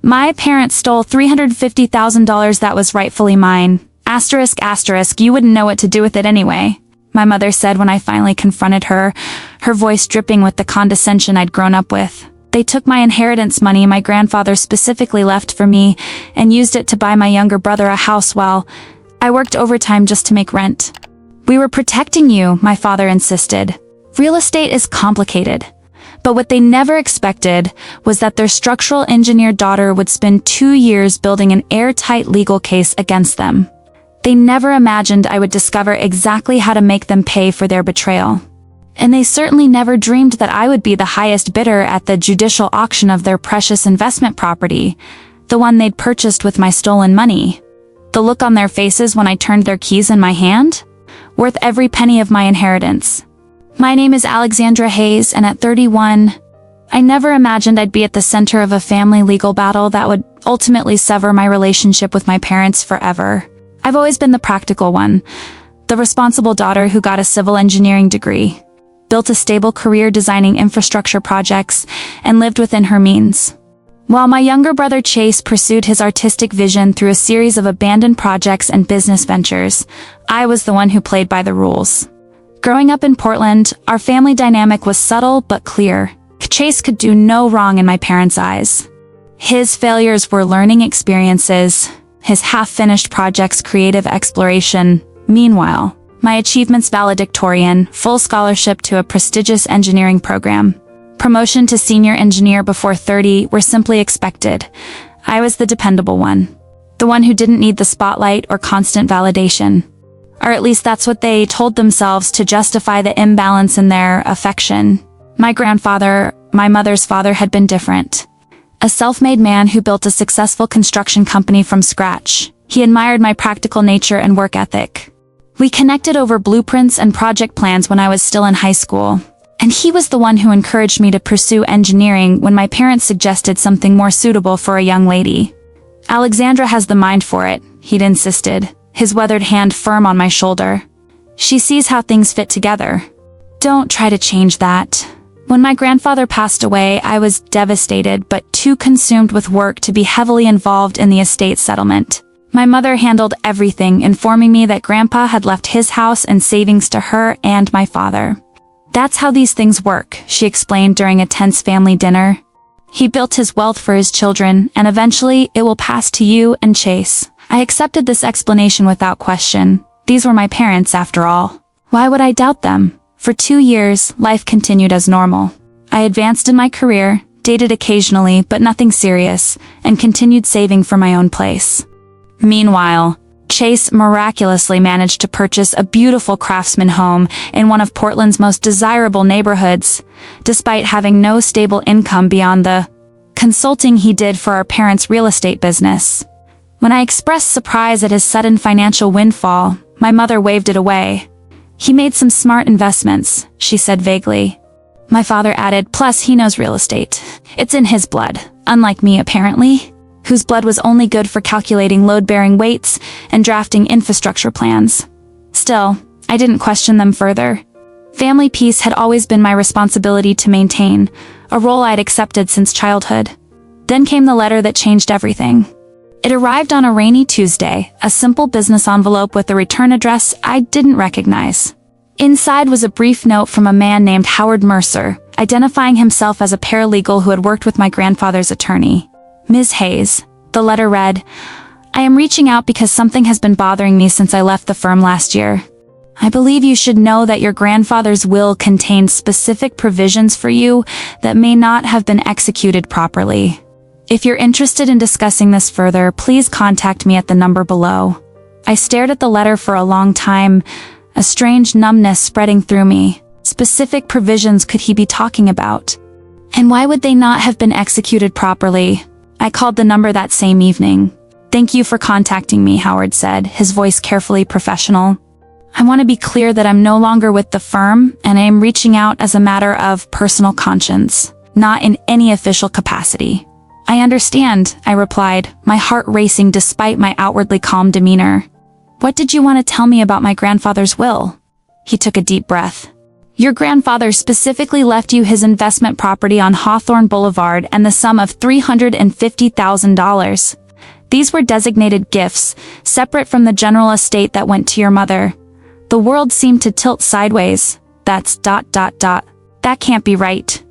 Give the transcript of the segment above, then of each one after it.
My parents stole $350,000 that was rightfully mine. Asterisk, asterisk, you wouldn't know what to do with it anyway, my mother said when I finally confronted her, her voice dripping with the condescension I'd grown up with. They took my inheritance money my grandfather specifically left for me and used it to buy my younger brother a house while I worked overtime just to make rent. We were protecting you, my father insisted. Real estate is complicated. But what they never expected was that their structural engineer daughter would spend 2 years building an airtight legal case against them. They never imagined I would discover exactly how to make them pay for their betrayal. And they certainly never dreamed that I would be the highest bidder at the judicial auction of their precious investment property, the one they'd purchased with my stolen money. The look on their faces when I turned their keys in my hand? Worth every penny of my inheritance. My name is Alexandra Hayes, and at 31, I never imagined I'd be at the center of a family legal battle that would ultimately sever my relationship with my parents forever. I've always been the practical one, the responsible daughter who got a civil engineering degree, built a stable career designing infrastructure projects, and lived within her means. While my younger brother Chase pursued his artistic vision through a series of abandoned projects and business ventures, I was the one who played by the rules. Growing up in Portland, our family dynamic was subtle but clear. Chase could do no wrong in my parents' eyes. His failures were learning experiences, his half-finished projects creative exploration. Meanwhile, my achievements valedictorian, full scholarship to a prestigious engineering program, promotion to senior engineer before 30 were simply expected. I was the dependable one. The one who didn't need the spotlight or constant validation. Or at least that's what they told themselves to justify the imbalance in their affection. My grandfather, my mother's father, had been different. A self-made man who built a successful construction company from scratch. He admired my practical nature and work ethic. We connected over blueprints and project plans when I was still in high school. And he was the one who encouraged me to pursue engineering when my parents suggested something more suitable for a young lady. Alexandra has the mind for it, he'd insisted, his weathered hand firm on my shoulder. She sees how things fit together. Don't try to change that. When my grandfather passed away, I was devastated but too consumed with work to be heavily involved in the estate settlement. My mother handled everything, informing me that Grandpa had left his house and savings to her and my father. That's how these things work, she explained during a tense family dinner. He built his wealth for his children, and eventually it will pass to you and Chase. I accepted this explanation without question. These were my parents, after all. Why would I doubt them? For 2 years, life continued as normal. I advanced in my career, dated occasionally but nothing serious, and continued saving for my own place. Meanwhile, Chase miraculously managed to purchase a beautiful craftsman home in one of Portland's most desirable neighborhoods, despite having no stable income beyond the consulting he did for our parents' real estate business. When I expressed surprise at his sudden financial windfall, my mother waved it away. He made some smart investments, she said vaguely. My father added, plus he knows real estate. It's in his blood, unlike me apparently, whose blood was only good for calculating load-bearing weights and drafting infrastructure plans. Still, I didn't question them further. Family peace had always been my responsibility to maintain, a role I'd accepted since childhood. Then came the letter that changed everything. It arrived on a rainy Tuesday, a simple business envelope with a return address I didn't recognize. Inside was a brief note from a man named Howard Mercer, identifying himself as a paralegal who had worked with my grandfather's attorney. Ms. Hayes, the letter read, I am reaching out because something has been bothering me since I left the firm last year. I believe you should know that your grandfather's will contained specific provisions for you that may not have been executed properly. If you're interested in discussing this further, please contact me at the number below. I stared at the letter for a long time, a strange numbness spreading through me. Specific provisions could he be talking about? And why would they not have been executed properly? I called the number that same evening. Thank you for contacting me, Howard said, his voice carefully professional. I want to be clear that I'm no longer with the firm, and I am reaching out as a matter of personal conscience, not in any official capacity. I understand, I replied, my heart racing despite my outwardly calm demeanor. What did you want to tell me about my grandfather's will? He took a deep breath. Your grandfather specifically left you his investment property on Hawthorne Boulevard and the sum of $350,000. These were designated gifts, separate from the general estate that went to your mother. The world seemed to tilt sideways. That can't be right.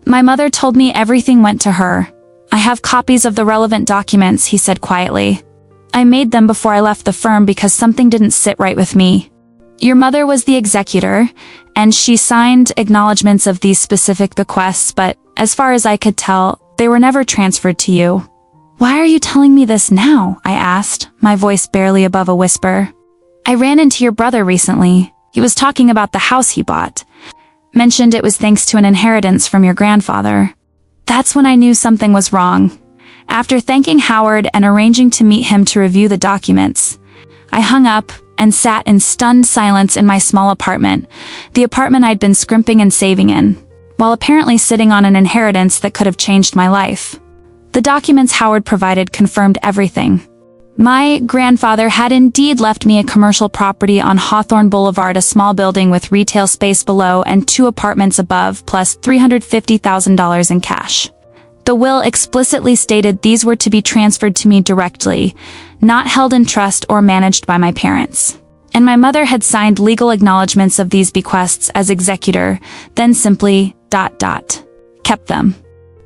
My mother told me everything went to her. I have copies of the relevant documents, he said quietly. I made them before I left the firm because something didn't sit right with me. Your mother was the executor, and she signed acknowledgments of these specific bequests, but as far as I could tell, they were never transferred to you. Why are you telling me this now? I asked, my voice barely above a whisper. I ran into your brother recently. He was talking about the house he bought. Mentioned it was thanks to an inheritance from your grandfather. That's when I knew something was wrong. After thanking Howard and arranging to meet him to review the documents, I hung up and sat in stunned silence in my small apartment, the apartment I'd been scrimping and saving in, while apparently sitting on an inheritance that could have changed my life. The documents Howard provided confirmed everything. My grandfather had indeed left me a commercial property on Hawthorne Boulevard, a small building with retail space below and 2 apartments above, plus $350,000 in cash. The will explicitly stated these were to be transferred to me directly, not held in trust or managed by my parents. And my mother had signed legal acknowledgments of these bequests as executor, then simply ... kept them.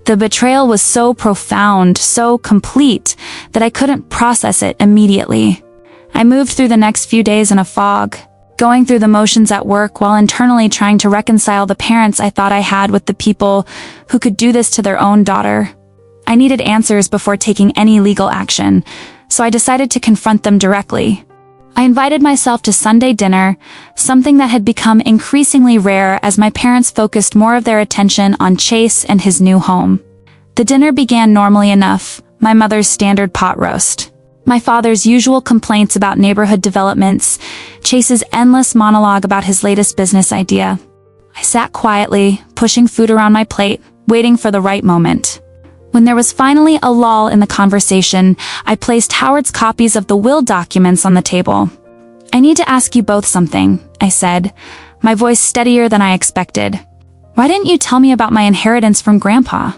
The betrayal was so profound, so complete, that I couldn't process it immediately. I moved through the next few days in a fog, going through the motions at work while internally trying to reconcile the parents I thought I had with the people who could do this to their own daughter. I needed answers before taking any legal action, so I decided to confront them directly. I invited myself to Sunday dinner, something that had become increasingly rare as my parents focused more of their attention on Chase and his new home. The dinner began normally enough, my mother's standard pot roast, my father's usual complaints about neighborhood developments, Chase's endless monologue about his latest business idea. I sat quietly, pushing food around my plate, waiting for the right moment. When there was finally a lull in the conversation, I placed Howard's copies of the will documents on the table. I need to ask you both something, I said, my voice steadier than I expected. Why didn't you tell me about my inheritance from Grandpa?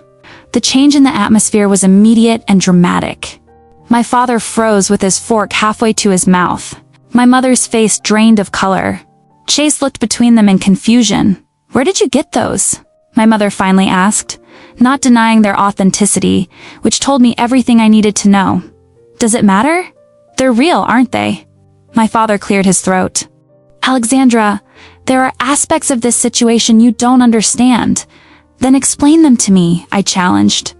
The change in the atmosphere was immediate and dramatic. My father froze with his fork halfway to his mouth. My mother's face drained of color. Chase looked between them in confusion. Where did you get those? My mother finally asked, not denying their authenticity, which told me everything I needed to know. Does it matter? They're real, aren't they? My father cleared his throat. Alexandra, there are aspects of this situation you don't understand. Then explain them to me, I challenged.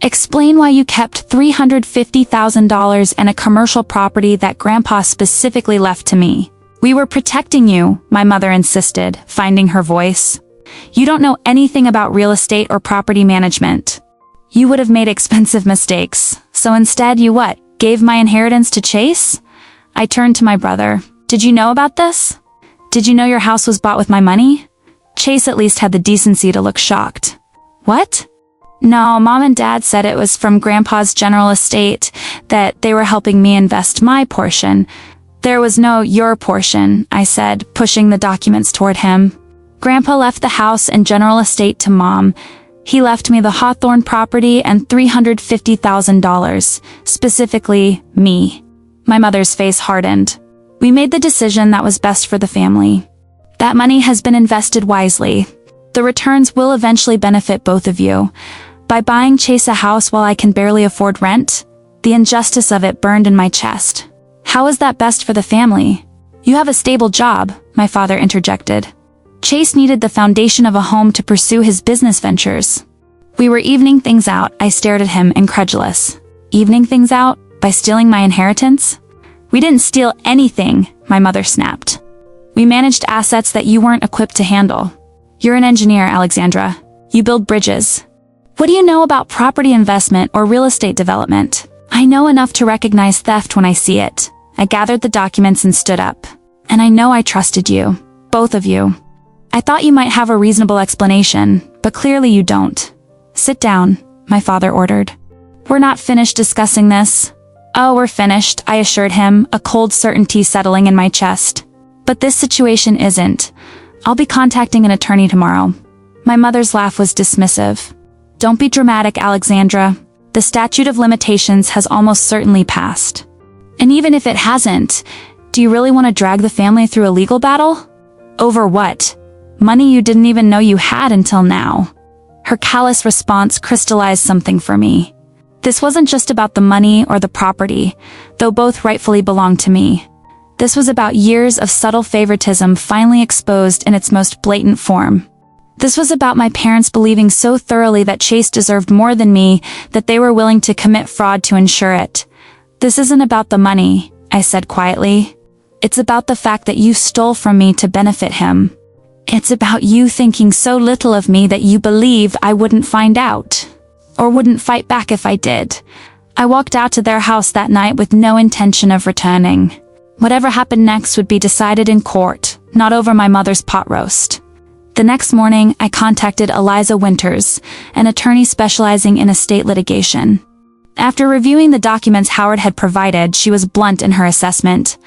Explain why you kept $350,000 and a commercial property that Grandpa specifically left to me. We were protecting you, my mother insisted, finding her voice. You don't know anything about real estate or property management. You would have made expensive mistakes. So instead you what? Gave my inheritance to Chase? I turned to my brother. Did you know about this? Did you know your house was bought with my money? Chase at least had the decency to look shocked. What? No, Mom and Dad said it was from Grandpa's general estate, that they were helping me invest my portion. There was no your portion, I said, pushing the documents toward him. Grandpa left the house and general estate to Mom. He left me the Hawthorne property and $350,000, specifically me. My mother's face hardened. We made the decision that was best for the family. That money has been invested wisely. The returns will eventually benefit both of you. By buying Chase a house while I can barely afford rent, the injustice of it burned in my chest. How is that best for the family? You have a stable job, my father interjected. Chase needed the foundation of a home to pursue his business ventures. We were evening things out, I stared at him, incredulous. Evening things out? By stealing my inheritance? We didn't steal anything, my mother snapped. We managed assets that you weren't equipped to handle. You're an engineer, Alexandra. You build bridges. What do you know about property investment or real estate development? I know enough to recognize theft when I see it. I gathered the documents and stood up. And I know I trusted you. Both of you. I thought you might have a reasonable explanation, but clearly you don't. Sit down, my father ordered. We're not finished discussing this. Oh, we're finished, I assured him, a cold certainty settling in my chest. But this situation isn't. I'll be contacting an attorney tomorrow. My mother's laugh was dismissive. Don't be dramatic, Alexandra. The statute of limitations has almost certainly passed. And even if it hasn't, do you really want to drag the family through a legal battle? Over what? Money you didn't even know you had until now. Her callous response crystallized something for me. This wasn't just about the money or the property, though both rightfully belonged to me. This was about years of subtle favoritism finally exposed in its most blatant form. This was about my parents believing so thoroughly that Chase deserved more than me that they were willing to commit fraud to ensure it. This isn't about the money, I said quietly. It's about the fact that you stole from me to benefit him. It's about you thinking so little of me that you believed I wouldn't find out. Or wouldn't fight back if I did. I walked out to their house that night with no intention of returning. Whatever happened next would be decided in court, not over my mother's pot roast. The next morning, I contacted Eliza Winters, an attorney specializing in estate litigation. After reviewing the documents Howard had provided, she was blunt in her assessment.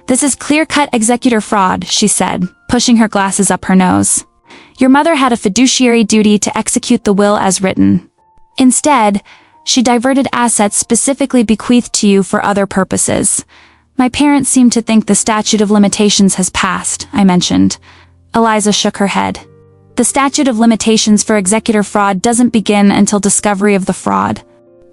"This is clear-cut executor fraud," she said, pushing her glasses up her nose. "Your mother had a fiduciary duty to execute the will as written. Instead, she diverted assets specifically bequeathed to you for other purposes. My parents seem to think the statute of limitations has passed," I mentioned. Eliza shook her head. "The statute of limitations for executor fraud doesn't begin until discovery of the fraud.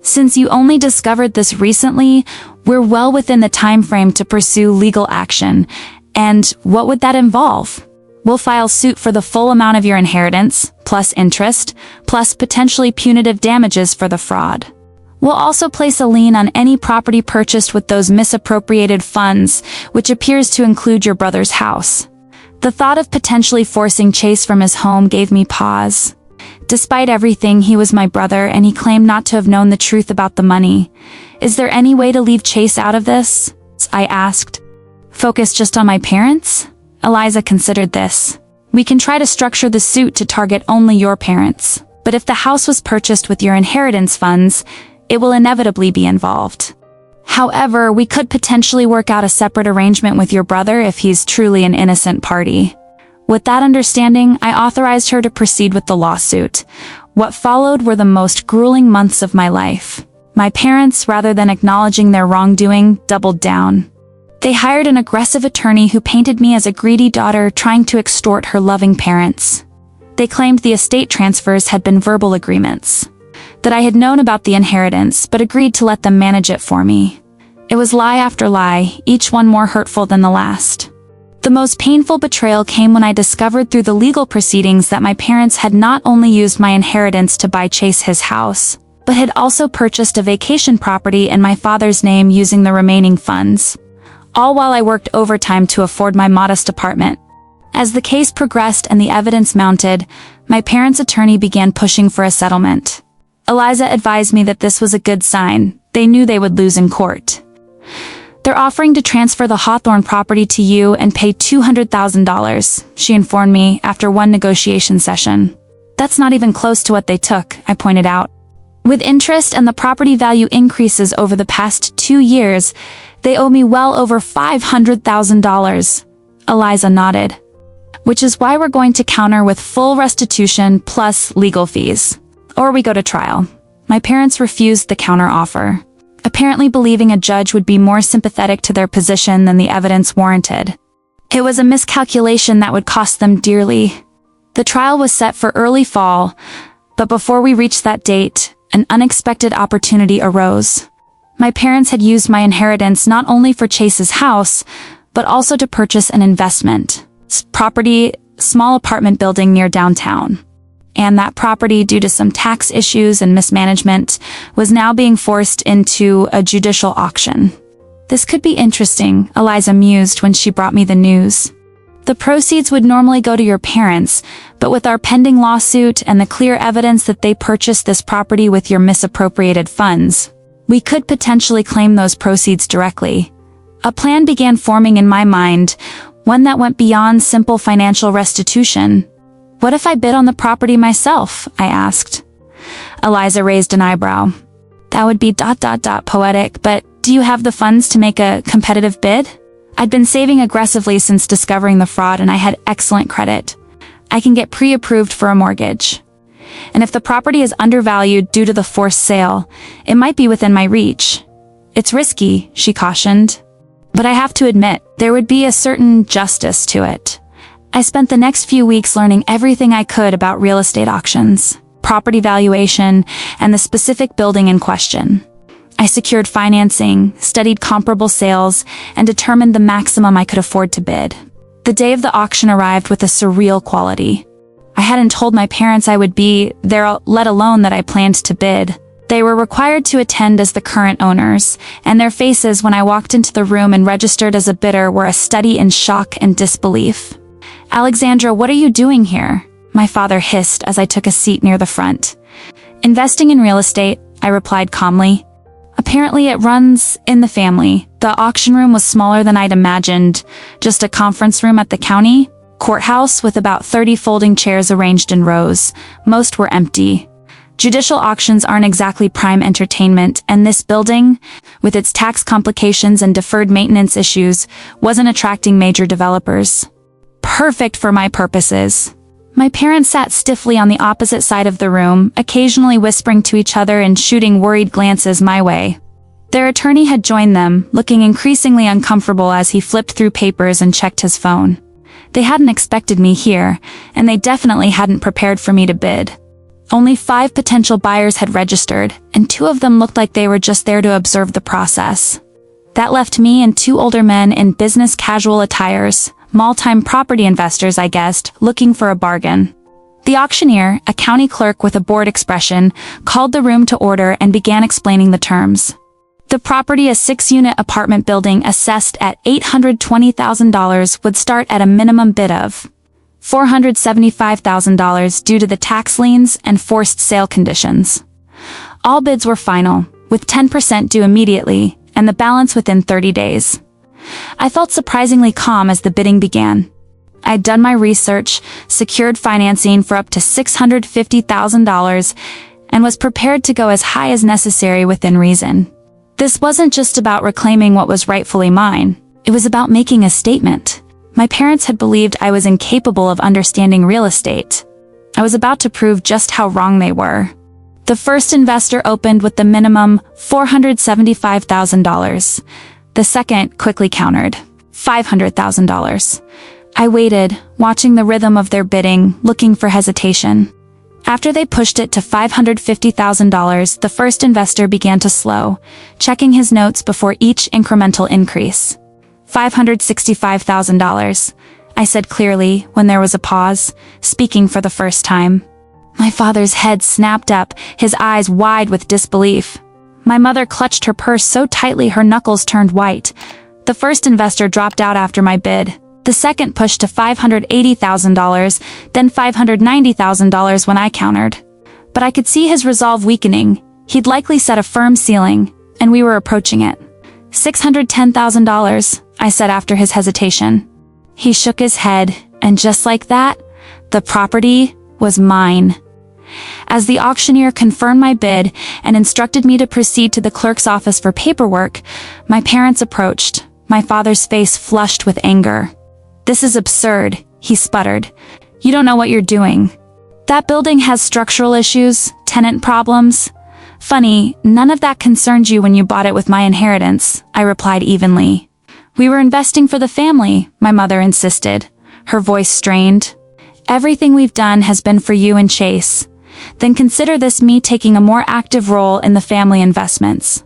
Since you only discovered this recently, we're well within the time frame to pursue legal action. And what would that involve? We'll file suit for the full amount of your inheritance, plus interest, plus potentially punitive damages for the fraud. We'll also place a lien on any property purchased with those misappropriated funds, which appears to include your brother's house." The thought of potentially forcing Chase from his home gave me pause. Despite everything, he was my brother, and he claimed not to have known the truth about the money. "Is there any way to leave Chase out of this?" I asked. "Focus just on my parents?" Eliza considered this. "We can try to structure the suit to target only your parents. But if the house was purchased with your inheritance funds, it will inevitably be involved. However, we could potentially work out a separate arrangement with your brother if he's truly an innocent party." With that understanding, I authorized her to proceed with the lawsuit. What followed were the most grueling months of my life. My parents, rather than acknowledging their wrongdoing, doubled down. They hired an aggressive attorney who painted me as a greedy daughter trying to extort her loving parents. They claimed the estate transfers had been verbal agreements, that I had known about the inheritance but agreed to let them manage it for me. It was lie after lie, each one more hurtful than the last. The most painful betrayal came when I discovered through the legal proceedings that my parents had not only used my inheritance to buy Chase his house, but had also purchased a vacation property in my father's name using the remaining funds. All while I worked overtime to afford my modest apartment. As the case progressed and the evidence mounted, my parents' attorney began pushing for a settlement. Eliza advised me that this was a good sign. They knew they would lose in court. "They're offering to transfer the Hawthorne property to you and pay $200,000, she informed me after one negotiation session. "That's not even close to what they took," I pointed out. "With interest and the property value increases over the past 2 years, they owe me well over $500,000. Eliza nodded. "Which is why we're going to counter with full restitution plus legal fees. Or we go to trial." My parents refused the counter offer, apparently believing a judge would be more sympathetic to their position than the evidence warranted. It was a miscalculation that would cost them dearly. The trial was set for early fall, but before we reached that date, an unexpected opportunity arose. My parents had used my inheritance not only for Chase's house, but also to purchase an investment property, small apartment building near downtown. And that property, due to some tax issues and mismanagement, was now being forced into a judicial auction. "This could be interesting," Eliza mused when she brought me the news. "The proceeds would normally go to your parents, but with our pending lawsuit and the clear evidence that they purchased this property with your misappropriated funds, we could potentially claim those proceeds directly." A plan began forming in my mind, one that went beyond simple financial restitution. "What if I bid on the property myself?" I asked. Eliza raised an eyebrow. "That would be poetic, but do you have the funds to make a competitive bid?" I'd been saving aggressively since discovering the fraud and I had excellent credit. I can get pre-approved for a mortgage. And if the property is undervalued due to the forced sale, it might be within my reach. It's risky, she cautioned. But I have to admit, there would be a certain justice to it. I spent the next few weeks learning everything I could about real estate auctions, property valuation, and the specific building in question. I secured financing, studied comparable sales, and determined the maximum I could afford to bid. The day of the auction arrived with a surreal quality. I hadn't told my parents I would be there, let alone that I planned to bid. They were required to attend as the current owners, and their faces when I walked into the room and registered as a bidder were a study in shock and disbelief. "Alexandra, what are you doing here?" my father hissed as I took a seat near the front. "Investing in real estate," I replied calmly. Apparently it runs in the family. The auction room was smaller than I'd imagined, just a conference room at the county courthouse with about 30 folding chairs arranged in rows. Most were empty. Judicial auctions aren't exactly prime entertainment, and this building, with its tax complications and deferred maintenance issues, wasn't attracting major developers. Perfect for my purposes. My parents sat stiffly on the opposite side of the room, occasionally whispering to each other and shooting worried glances my way. Their attorney had joined them, looking increasingly uncomfortable as he flipped through papers and checked his phone. They hadn't expected me here, and they definitely hadn't prepared for me to bid. Only 5 potential buyers had registered, and 2 of them looked like they were just there to observe the process. That left me and 2 older men in business casual attires, small-time property investors, I guessed, looking for a bargain. The auctioneer, a county clerk with a bored expression, called the room to order and began explaining the terms. The property, a 6-unit apartment building assessed at $820,000, would start at a minimum bid of $475,000 due to the tax liens and forced sale conditions. All bids were final, with 10% due immediately, and the balance within 30 days. I felt surprisingly calm as the bidding began. I'd done my research, secured financing for up to $650,000, and was prepared to go as high as necessary within reason. This wasn't just about reclaiming what was rightfully mine. It was about making a statement. My parents had believed I was incapable of understanding real estate. I was about to prove just how wrong they were. The first investor opened with the minimum $475,000. The second quickly countered $500,000. I waited, watching the rhythm of their bidding, looking for hesitation. After they pushed it to $550,000, the first investor began to slow, checking his notes before each incremental increase. $565,000, I said clearly when there was a pause, speaking for the first time. My father's head snapped up, his eyes wide with disbelief. My mother clutched her purse so tightly her knuckles turned white. The first investor dropped out after my bid. The second pushed to $580,000, then $590,000 when I countered. But I could see his resolve weakening. He'd likely set a firm ceiling, and we were approaching it. $610,000, I said after his hesitation. He shook his head, and just like that, the property was mine. As the auctioneer confirmed my bid and instructed me to proceed to the clerk's office for paperwork, my parents approached, my father's face flushed with anger. "This is absurd," he sputtered. "You don't know what you're doing. That building has structural issues, tenant problems. Funny, none of that concerned you when you bought it with my inheritance," I replied evenly. "We were investing for the family," my mother insisted, her voice strained. "Everything we've done has been for you and Chase. Then consider this me taking a more active role in the family investments."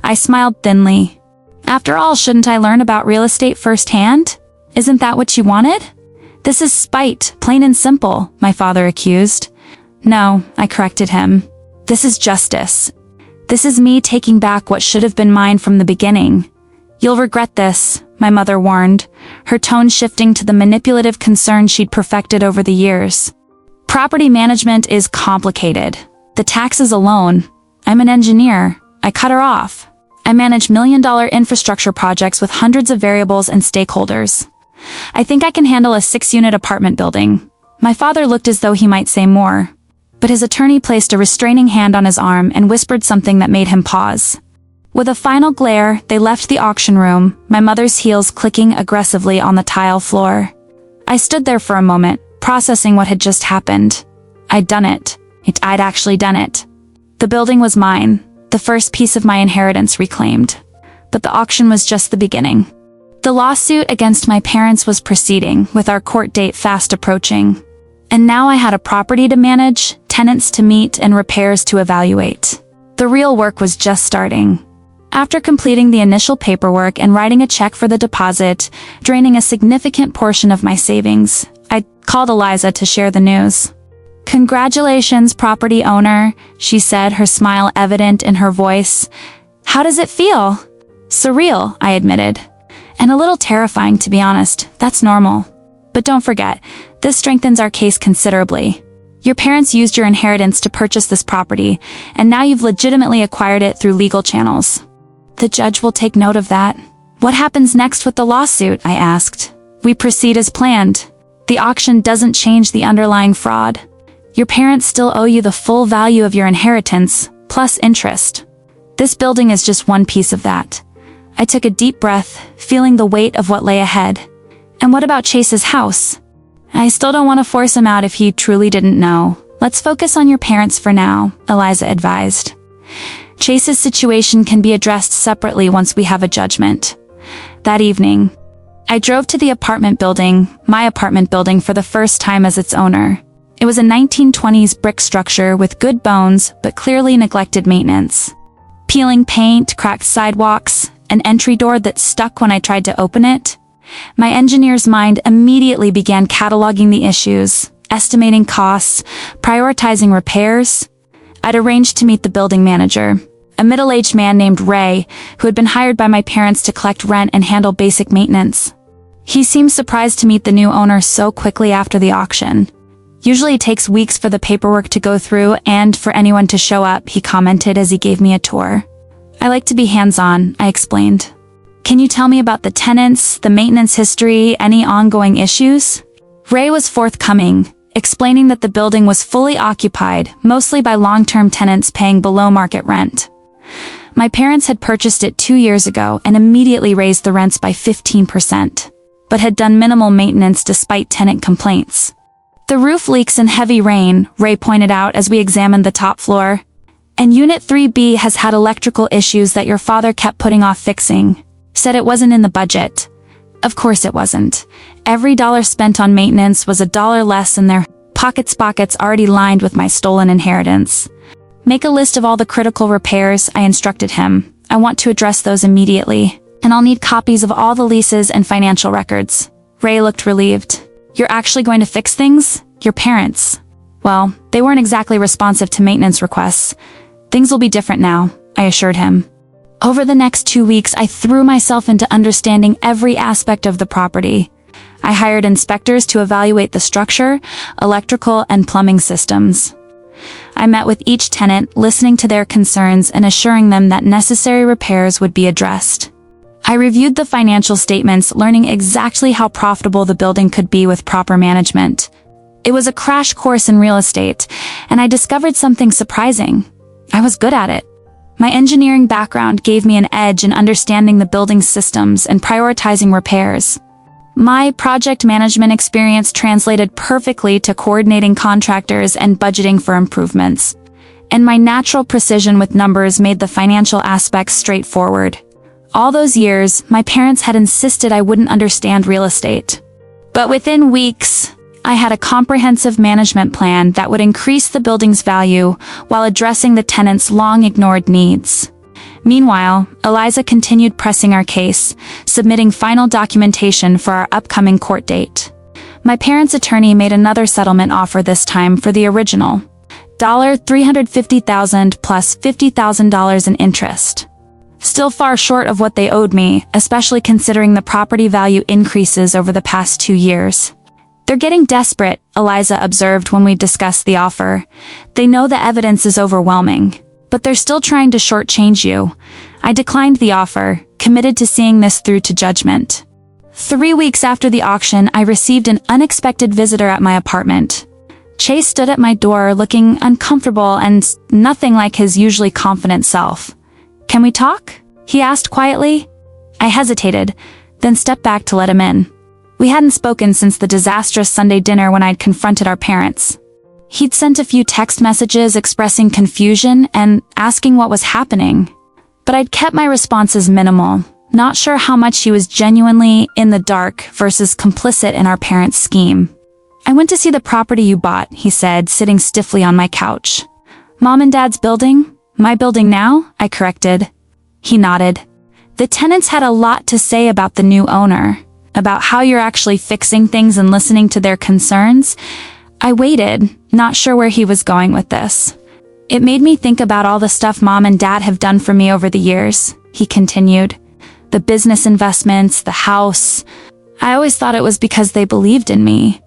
I smiled thinly. After all, shouldn't I learn about real estate firsthand? Isn't that what you wanted? "This is spite, plain and simple," my father accused. "No," I corrected him. "This is justice. This is me taking back what should have been mine from the beginning." "You'll regret this," my mother warned, her tone shifting to the manipulative concern she'd perfected over the years. "Property management is complicated. The taxes alone. I'm an engineer." I cut her off. "I manage million-dollar infrastructure projects with hundreds of variables and stakeholders. I think I can handle a 6-unit apartment building." My father looked as though he might say more, but his attorney placed a restraining hand on his arm and whispered something that made him pause. With a final glare, they left the auction room, my mother's heels clicking aggressively on the tile floor. I stood there for a moment, processing what had just happened. I'd done it. I'd actually done it. The building was mine, the first piece of my inheritance reclaimed. But the auction was just the beginning. The lawsuit against my parents was proceeding, with our court date fast approaching. And now I had a property to manage, tenants to meet, and repairs to evaluate. The real work was just starting. After completing the initial paperwork and writing a check for the deposit, draining a significant portion of my savings, I called Eliza to share the news. "Congratulations, property owner," she said, her smile evident in her voice. "How does it feel?" "Surreal," I admitted. "And a little terrifying, to be honest. That's normal. But don't forget, this strengthens our case considerably. Your parents used your inheritance to purchase this property, and now you've legitimately acquired it through legal channels." "The judge will take note of that." "What happens next with the lawsuit?" I asked. "We proceed as planned. The auction doesn't change the underlying fraud. Your parents still owe you the full value of your inheritance, plus interest. This building is just one piece of that." I took a deep breath, feeling the weight of what lay ahead. "And what about Chase's house?" "I still don't want to force him out if he truly didn't know. Let's focus on your parents for now," Eliza advised. "Chase's situation can be addressed separately once we have a judgment." That evening, I drove to the apartment building, my apartment building, for the first time as its owner. It was a 1920s brick structure with good bones but clearly neglected maintenance. Peeling paint, cracked sidewalks, an entry door that stuck when I tried to open it. My engineer's mind immediately began cataloging the issues, estimating costs, prioritizing repairs. I'd arranged to meet the building manager, a middle-aged man named Ray, who had been hired by my parents to collect rent and handle basic maintenance. He seemed surprised to meet the new owner so quickly after the auction. "Usually it takes weeks for the paperwork to go through and for anyone to show up," he commented as he gave me a tour. "I like to be hands-on," I explained. "Can you tell me about the tenants, the maintenance history, any ongoing issues?" Ray was forthcoming, explaining that the building was fully occupied, mostly by long-term tenants paying below-market rent. My parents had purchased it 2 years ago and immediately raised the rents by 15%, but had done minimal maintenance despite tenant complaints. "The roof leaks in heavy rain," Ray pointed out as we examined the top floor. "And Unit 3B has had electrical issues that your father kept putting off fixing. Said it wasn't in the budget." Of course it wasn't. Every dollar spent on maintenance was a dollar less in their pockets already lined with my stolen inheritance. "Make a list of all the critical repairs," I instructed him. "I want to address those immediately. And I'll need copies of all the leases and financial records." Ray looked relieved. "You're actually going to fix things? Your parents?" "Well, they weren't exactly responsive to maintenance requests. Things will be different now," I assured him. Over the next 2 weeks, I threw myself into understanding every aspect of the property. I hired inspectors to evaluate the structure, electrical, and plumbing systems. I met with each tenant, listening to their concerns and assuring them that necessary repairs would be addressed. I reviewed the financial statements, learning exactly how profitable the building could be with proper management. It was a crash course in real estate, and I discovered something surprising. I was good at it. My engineering background gave me an edge in understanding the building's systems and prioritizing repairs. My project management experience translated perfectly to coordinating contractors and budgeting for improvements. And my natural precision with numbers made the financial aspects straightforward. All those years, my parents had insisted I wouldn't understand real estate. But within weeks, I had a comprehensive management plan that would increase the building's value while addressing the tenants' long-ignored needs. Meanwhile, Eliza continued pressing our case, submitting final documentation for our upcoming court date. My parents' attorney made another settlement offer, this time for the original $350,000 plus $50,000 in interest. Still far short of what they owed me, especially considering the property value increases over the past 2 years. "They're getting desperate," Eliza observed when we discussed the offer. "They know the evidence is overwhelming, but they're still trying to shortchange you." I declined the offer, committed to seeing this through to judgment. 3 weeks after the auction, I received an unexpected visitor at my apartment. Chase stood at my door looking uncomfortable and nothing like his usually confident self. "Can we talk?" he asked quietly. I hesitated, then stepped back to let him in. We hadn't spoken since the disastrous Sunday dinner when I'd confronted our parents. He'd sent a few text messages expressing confusion and asking what was happening. But I'd kept my responses minimal, not sure how much he was genuinely in the dark versus complicit in our parents' scheme. I went to see the property you bought, he said, sitting stiffly on my couch. Mom and Dad's building? My building now? I corrected. He nodded. The tenants had a lot to say about the new owner, about how you're actually fixing things and listening to their concerns. I waited, not sure where he was going with this. It made me think about all the stuff Mom and Dad have done for me over the years, he continued. The business investments, the house. I always thought it was because they believed in me.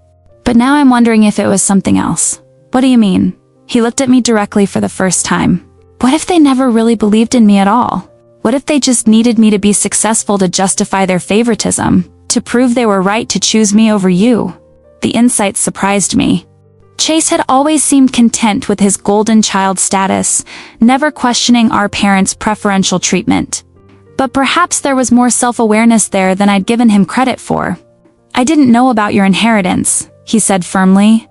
But now I'm wondering if it was something else. What do you mean? He looked at me directly for the first time. What if they never really believed in me at all? What if they just needed me to be successful to justify their favoritism, to prove they were right to choose me over you? The insight surprised me. Chase had always seemed content with his golden child status, never questioning our parents' preferential treatment. But perhaps there was more self-awareness there than I'd given him credit for. I didn't know about your inheritance, he said firmly.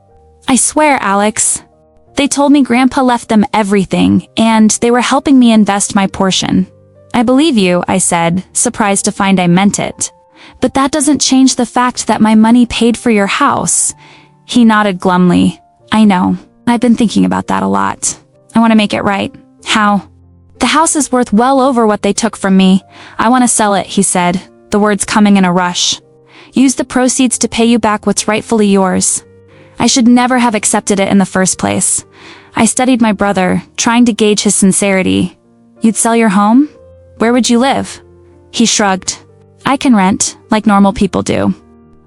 I swear, Alex. They told me Grandpa left them everything, and they were helping me invest my portion. I believe you, I said, surprised to find I meant it. But that doesn't change the fact that my money paid for your house. He nodded glumly. I know. I've been thinking about that a lot. I want to make it right. How? The house is worth well over what they took from me. I want to sell it, he said, the words coming in a rush. Use the proceeds to pay you back what's rightfully yours. I should never have accepted it in the first place. I studied my brother, trying to gauge his sincerity. You'd sell your home? Where would you live? He shrugged. I can rent, like normal people do.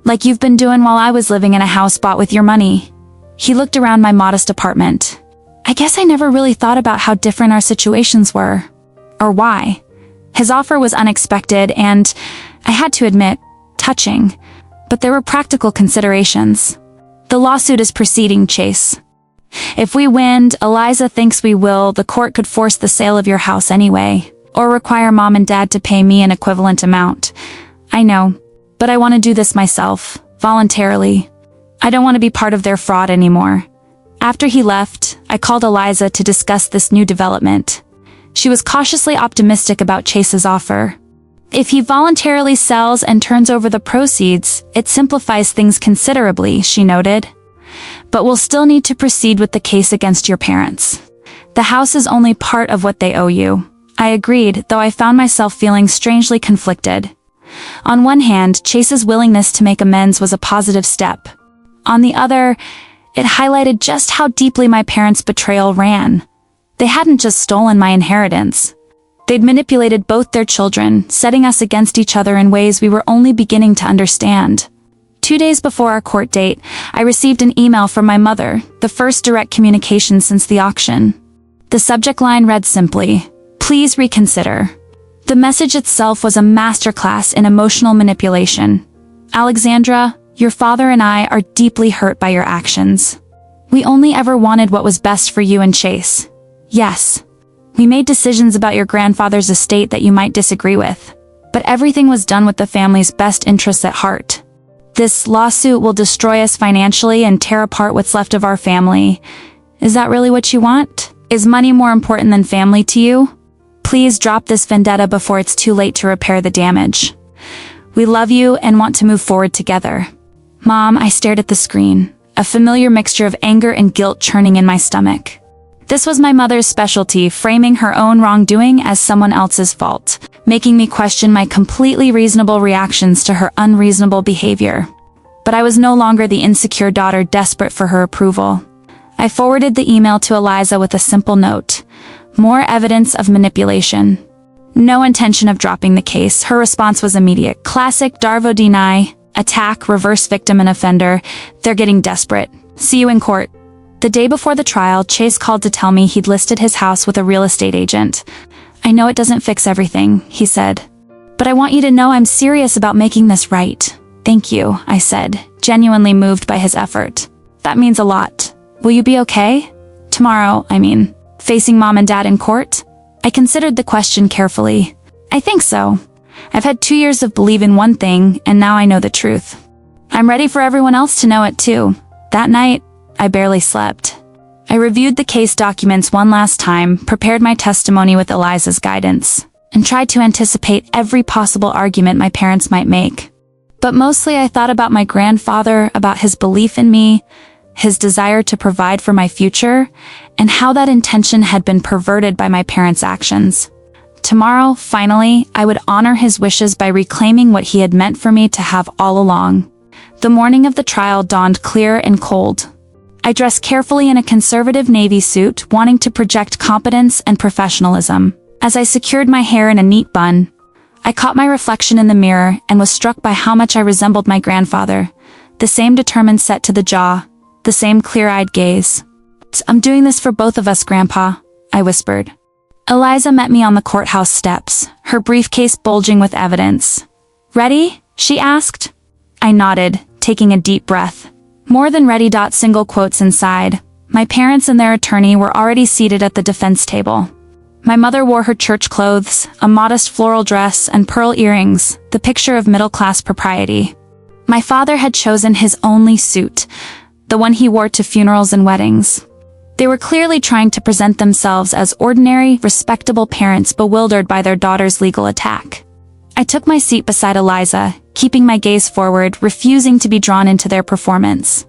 Like you've been doing while I was living in a house bought with your money. He looked around my modest apartment. I guess I never really thought about how different our situations were. Or why. His offer was unexpected and, I had to admit, touching. But there were practical considerations. The lawsuit is proceeding, Chase. If we win, Eliza thinks we will, the court could force the sale of your house anyway, or require Mom and Dad to pay me an equivalent amount. I know, but I want to do this myself, voluntarily. I don't want to be part of their fraud anymore. After he left, I called Eliza to discuss this new development. She was cautiously optimistic about Chase's offer. If he voluntarily sells and turns over the proceeds, it simplifies things considerably, she noted. But we'll still need to proceed with the case against your parents. The house is only part of what they owe you. I agreed, though I found myself feeling strangely conflicted. On one hand, Chase's willingness to make amends was a positive step. On the other, it highlighted just how deeply my parents' betrayal ran. They hadn't just stolen my inheritance. They'd manipulated both their children, setting us against each other in ways we were only beginning to understand. 2 days before our court date, I received an email from my mother, the first direct communication since the auction. The subject line read simply, "Please reconsider." The message itself was a masterclass in emotional manipulation. Alexandra, your father and I are deeply hurt by your actions. We only ever wanted what was best for you and Chase. Yes. We made decisions about your grandfather's estate that you might disagree with, but everything was done with the family's best interests at heart. This lawsuit will destroy us financially and tear apart what's left of our family. Is that really what you want? Is money more important than family to you? Please drop this vendetta before it's too late to repair the damage. We love you and want to move forward together. Mom, I stared at the screen, a familiar mixture of anger and guilt churning in my stomach. This was my mother's specialty, framing her own wrongdoing as someone else's fault, making me question my completely reasonable reactions to her unreasonable behavior. But I was no longer the insecure daughter desperate for her approval. I forwarded the email to Eliza with a simple note. More evidence of manipulation. No intention of dropping the case. Her response was immediate. Classic Darvo deny, attack, reverse victim and offender. They're getting desperate. See you in court. The day before the trial, Chase called to tell me he'd listed his house with a real estate agent. I know it doesn't fix everything, he said. But I want you to know I'm serious about making this right. Thank you, I said, genuinely moved by his effort. That means a lot. Will you be okay? Tomorrow, facing Mom and Dad in court? I considered the question carefully. I think so. I've had 2 years of believing one thing, and now I know the truth. I'm ready for everyone else to know it too. That night, I barely slept. I reviewed the case documents one last time, prepared my testimony with Eliza's guidance, and tried to anticipate every possible argument my parents might make. But mostly I thought about my grandfather, about his belief in me, his desire to provide for my future, and how that intention had been perverted by my parents' actions. Tomorrow, finally, I would honor his wishes by reclaiming what he had meant for me to have all along. The morning of the trial dawned clear and cold. I dressed carefully in a conservative navy suit, wanting to project competence and professionalism. As I secured my hair in a neat bun, I caught my reflection in the mirror and was struck by how much I resembled my grandfather. The same determined set to the jaw, the same clear-eyed gaze. "I'm doing this for both of us, Grandpa," I whispered. Eliza met me on the courthouse steps, her briefcase bulging with evidence. "Ready?" she asked. I nodded, taking a deep breath. More than ready. Single quotes inside. My parents and their attorney were already seated at the defense table. My mother wore her church clothes, a modest floral dress, and pearl earrings, the picture of middle-class propriety. My father had chosen his only suit, the one he wore to funerals and weddings. They were clearly trying to present themselves as ordinary, respectable parents bewildered by their daughter's legal attack. I took my seat beside Eliza, keeping my gaze forward, refusing to be drawn into their performance.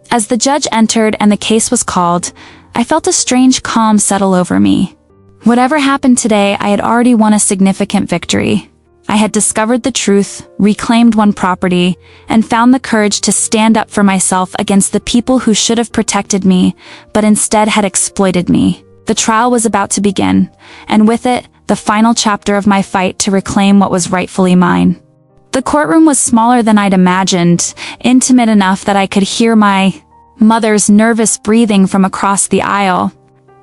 As the judge entered and the case was called, I felt a strange calm settle over me. Whatever happened today, I had already won a significant victory. I had discovered the truth, reclaimed one property, and found the courage to stand up for myself against the people who should have protected me, but instead had exploited me. The trial was about to begin, and with it, the final chapter of my fight to reclaim what was rightfully mine. The courtroom was smaller than I'd imagined, intimate enough that I could hear my mother's nervous breathing from across the aisle.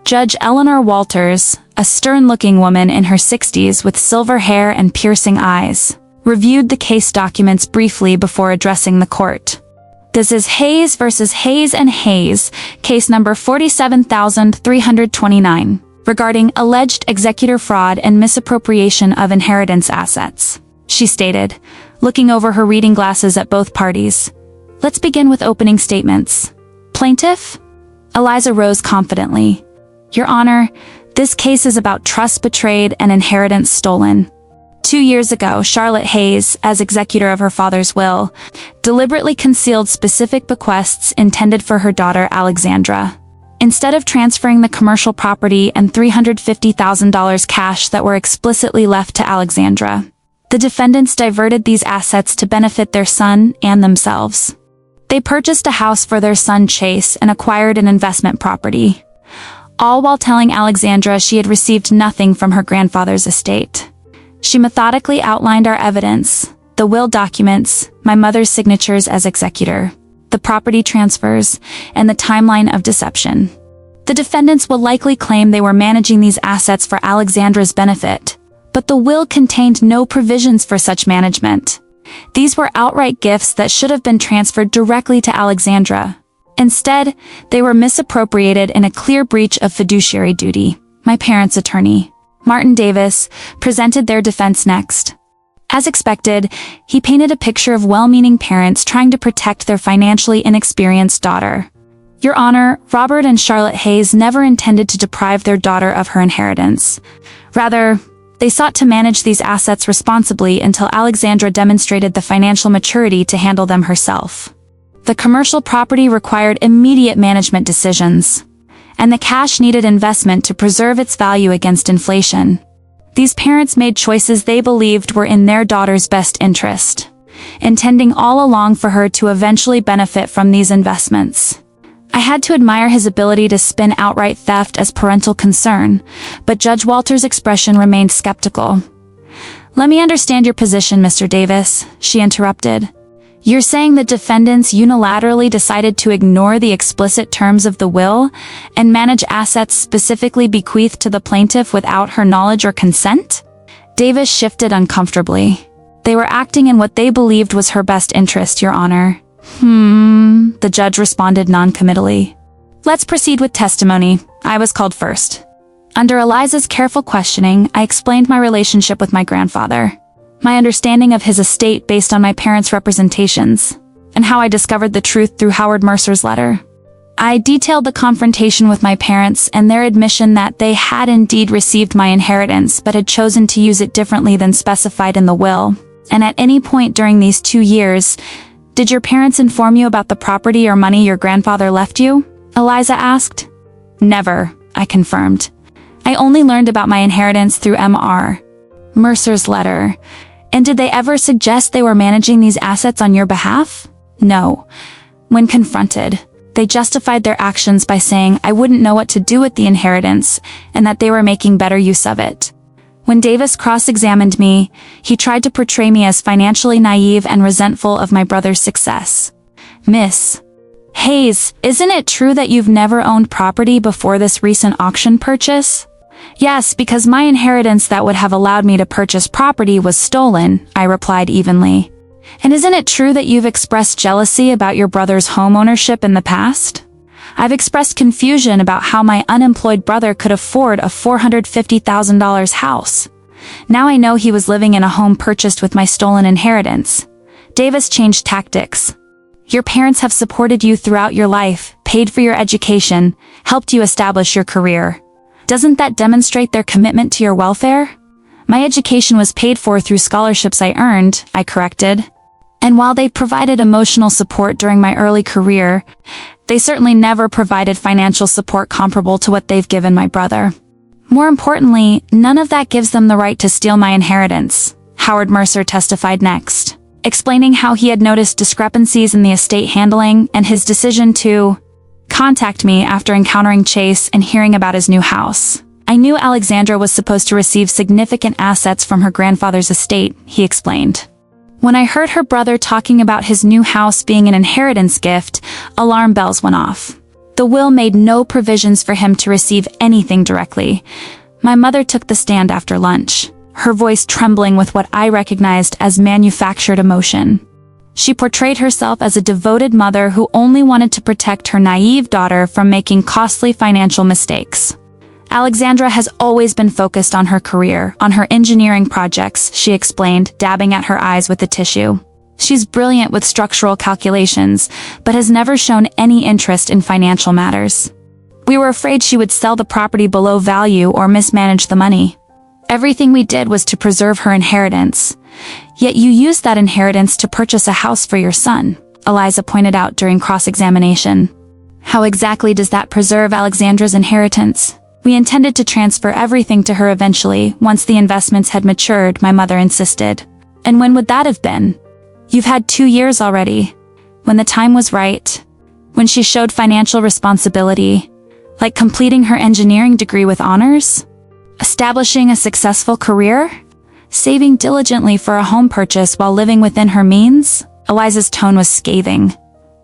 Judge Eleanor Walters, a stern-looking woman in her 60s with silver hair and piercing eyes, reviewed the case documents briefly before addressing the court. "This is Hayes versus Hayes and Hayes, case number 47,329, regarding alleged executor fraud and misappropriation of inheritance assets," she stated, looking over her reading glasses at both parties. "Let's begin with opening statements. Plaintiff?" Eliza rose confidently. "Your Honor, this case is about trust betrayed and inheritance stolen. 2 years ago, Charlotte Hayes, as executor of her father's will, deliberately concealed specific bequests intended for her daughter Alexandra. Instead of transferring the commercial property and $350,000 cash that were explicitly left to Alexandra, the defendants diverted these assets to benefit their son and themselves. They purchased a house for their son Chase and acquired an investment property, all while telling Alexandra she had received nothing from her grandfather's estate. She methodically outlined our evidence, the will documents, my mother's signatures as executor, the property transfers, and the timeline of deception. The defendants will likely claim they were managing these assets for Alexandra's benefit, but the will contained no provisions for such management. These were outright gifts that should have been transferred directly to Alexandra. Instead, they were misappropriated in a clear breach of fiduciary duty. My parents' attorney, Martin Davis, presented their defense next. As expected, he painted a picture of well-meaning parents trying to protect their financially inexperienced daughter. "Your Honor, Robert and Charlotte Hayes never intended to deprive their daughter of her inheritance. Rather, they sought to manage these assets responsibly until Alexandra demonstrated the financial maturity to handle them herself. The commercial property required immediate management decisions, and the cash needed investment to preserve its value against inflation. These parents made choices they believed were in their daughter's best interest, intending all along for her to eventually benefit from these investments. I had to admire his ability to spin outright theft as parental concern, but Judge Walters' expression remained skeptical. "Let me understand your position, Mr. Davis," she interrupted. "You're saying the defendants unilaterally decided to ignore the explicit terms of the will and manage assets specifically bequeathed to the plaintiff without her knowledge or consent?" Davis shifted uncomfortably. "They were acting in what they believed was her best interest, Your Honor." The judge responded non-committally. "Let's proceed with testimony. I was called first." Under Eliza's careful questioning, I explained my relationship with my grandfather, my understanding of his estate based on my parents' representations, and how I discovered the truth through Howard Mercer's letter. I detailed the confrontation with my parents and their admission that they had indeed received my inheritance but had chosen to use it differently than specified in the will. And at any point during these 2 years, did your parents inform you about the property or money your grandfather left you? Eliza asked. Never, I confirmed. I only learned about my inheritance through M.R. Mercer's letter. And did they ever suggest they were managing these assets on your behalf? No. When confronted, they justified their actions by saying I wouldn't know what to do with the inheritance and that they were making better use of it. When Davis cross-examined me, he tried to portray me as financially naive and resentful of my brother's success. Miss Hayes, isn't it true that you've never owned property before this recent auction purchase? Yes, because my inheritance that would have allowed me to purchase property was stolen, I replied evenly. And isn't it true that you've expressed jealousy about your brother's home ownership in the past? I've expressed confusion about how my unemployed brother could afford a $450,000 house. Now I know he was living in a home purchased with my stolen inheritance. Davis changed tactics. Your parents have supported you throughout your life, paid for your education, helped you establish your career. Doesn't that demonstrate their commitment to your welfare? My education was paid for through scholarships I earned, I corrected. And while they provided emotional support during my early career, they certainly never provided financial support comparable to what they've given my brother. More importantly, none of that gives them the right to steal my inheritance, Howard Mercer testified next, explaining how he had noticed discrepancies in the estate handling and his decision to contact me after encountering Chase and hearing about his new house. I knew Alexandra was supposed to receive significant assets from her grandfather's estate, he explained. When I heard her brother talking about his new house being an inheritance gift, alarm bells went off. The will made no provisions for him to receive anything directly. My mother took the stand after lunch, her voice trembling with what I recognized as manufactured emotion. She portrayed herself as a devoted mother who only wanted to protect her naive daughter from making costly financial mistakes. Alexandra has always been focused on her career, on her engineering projects, she explained, dabbing at her eyes with a tissue. She's brilliant with structural calculations, but has never shown any interest in financial matters. We were afraid she would sell the property below value or mismanage the money. Everything we did was to preserve her inheritance. Yet you used that inheritance to purchase a house for your son, Eliza pointed out during cross-examination. How exactly does that preserve Alexandra's inheritance? We intended to transfer everything to her eventually, once the investments had matured, my mother insisted. And when would that have been? You've had 2 years already. When the time was right. When she showed financial responsibility. Like completing her engineering degree with honors? Establishing a successful career? Saving diligently for a home purchase while living within her means? Eliza's tone was scathing.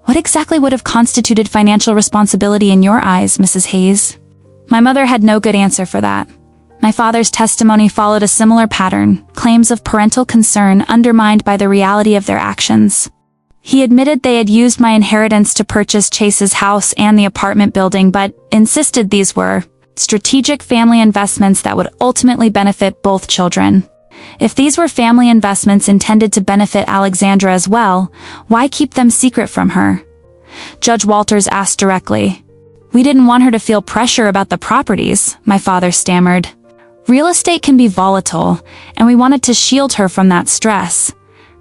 What exactly would have constituted financial responsibility in your eyes, Mrs. Hayes? My mother had no good answer for that. My father's testimony followed a similar pattern, claims of parental concern undermined by the reality of their actions. He admitted they had used my inheritance to purchase Chase's house and the apartment building but insisted these were strategic family investments that would ultimately benefit both children. If these were family investments intended to benefit Alexandra as well, why keep them secret from her? Judge Walters asked directly. We didn't want her to feel pressure about the properties, my father stammered. Real estate can be volatile, and we wanted to shield her from that stress.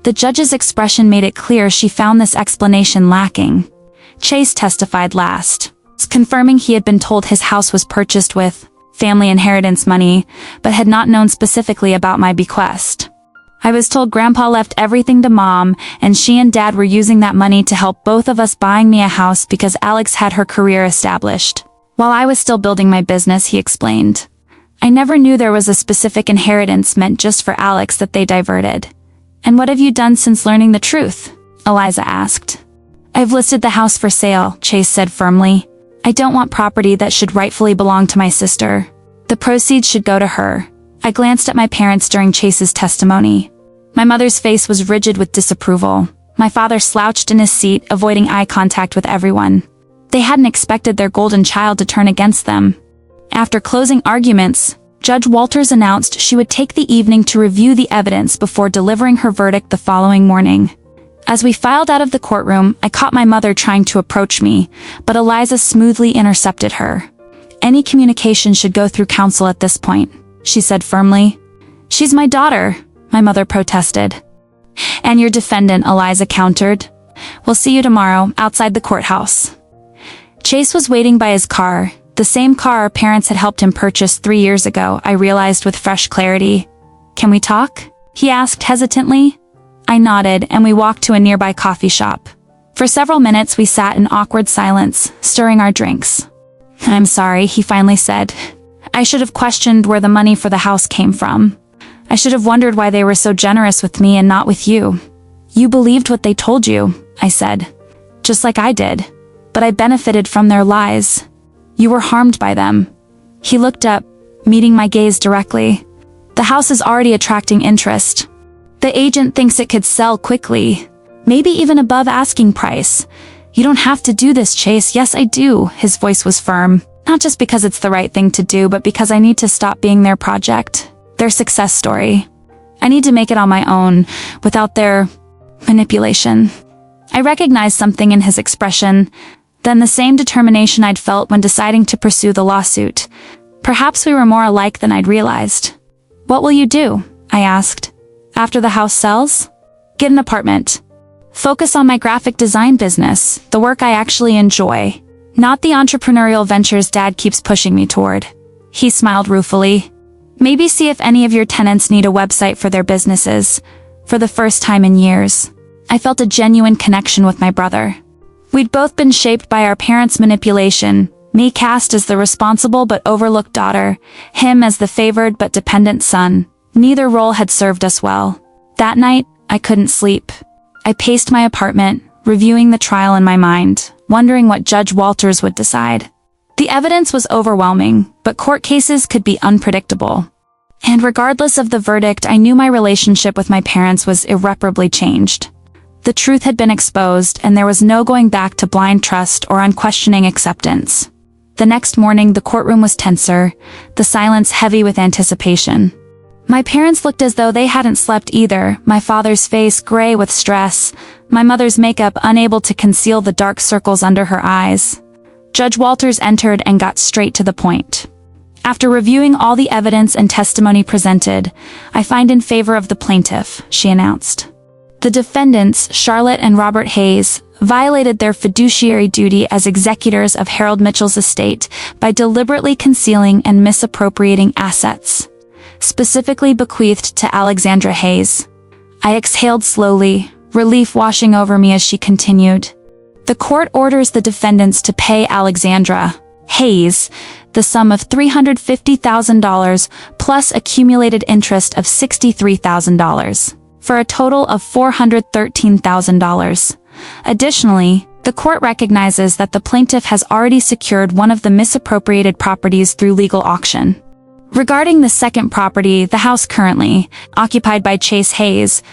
The judge's expression made it clear she found this explanation lacking. Chase testified last, confirming he had been told his house was purchased with family inheritance money, but had not known specifically about my bequest. I was told Grandpa left everything to Mom, and she and Dad were using that money to help both of us buying me a house because Alex had her career established. While I was still building my business, he explained. I never knew there was a specific inheritance meant just for Alex that they diverted. And what have you done since learning the truth? Eliza asked. I've listed the house for sale, Chase said firmly. I don't want property that should rightfully belong to my sister. The proceeds should go to her. I glanced at my parents during Chase's testimony. My mother's face was rigid with disapproval. My father slouched in his seat, avoiding eye contact with everyone. They hadn't expected their golden child to turn against them. After closing arguments, Judge Walters announced she would take the evening to review the evidence before delivering her verdict the following morning. As we filed out of the courtroom, I caught my mother trying to approach me, but Eliza smoothly intercepted her. "Any communication should go through counsel at this point," she said firmly. "She's my daughter," my mother protested. "And your defendant," Eliza countered. "We'll see you tomorrow, outside the courthouse." Chase was waiting by his car, the same car our parents had helped him purchase 3 years ago, I realized with fresh clarity. "Can we talk?" he asked hesitantly. I nodded, and we walked to a nearby coffee shop. For several minutes we sat in awkward silence, stirring our drinks. "I'm sorry," he finally said. "I should have questioned where the money for the house came from. I should have wondered why they were so generous with me and not with you." "You believed what they told you," I said. "Just like I did. But I benefited from their lies. You were harmed by them." He looked up, meeting my gaze directly. "The house is already attracting interest. The agent thinks it could sell quickly, maybe even above asking price. You don't have to do this, Chase." "Yes, I do." His voice was firm. "Not just because it's the right thing to do, but because I need to stop being their project, their success story. I need to make it on my own, without their manipulation." I recognized something in his expression, then the same determination I'd felt when deciding to pursue the lawsuit. Perhaps we were more alike than I'd realized. "What will you do?" I asked. "After the house sells?" "Get an apartment. Focus on my graphic design business, the work I actually enjoy, not the entrepreneurial ventures Dad keeps pushing me toward." He smiled ruefully. "Maybe see if any of your tenants need a website for their businesses." For the first time in years, I felt a genuine connection with my brother. We'd both been shaped by our parents' manipulation, me cast as the responsible but overlooked daughter, him as the favored but dependent son. Neither role had served us well. That night, I couldn't sleep. I paced my apartment, reviewing the trial in my mind, wondering what Judge Walters would decide. The evidence was overwhelming, but court cases could be unpredictable. And regardless of the verdict, I knew my relationship with my parents was irreparably changed. The truth had been exposed, and there was no going back to blind trust or unquestioning acceptance. The next morning, the courtroom was tenser, the silence heavy with anticipation. My parents looked as though they hadn't slept either, my father's face gray with stress, my mother's makeup unable to conceal the dark circles under her eyes. Judge Walters entered and got straight to the point. "After reviewing all the evidence and testimony presented, I find in favor of the plaintiff," she announced. "The defendants, Charlotte and Robert Hayes, violated their fiduciary duty as executors of Harold Mitchell's estate by deliberately concealing and misappropriating assets, specifically bequeathed to Alexandra Hayes." I exhaled slowly, relief washing over me as she continued. "The court orders the defendants to pay Alexandra Hayes the sum of $350,000 plus accumulated interest of $63,000, for a total of $413,000. Additionally, the court recognizes that the plaintiff has already secured one of the misappropriated properties through legal auction. Regarding the second property, the house currently occupied by Chase Hayes,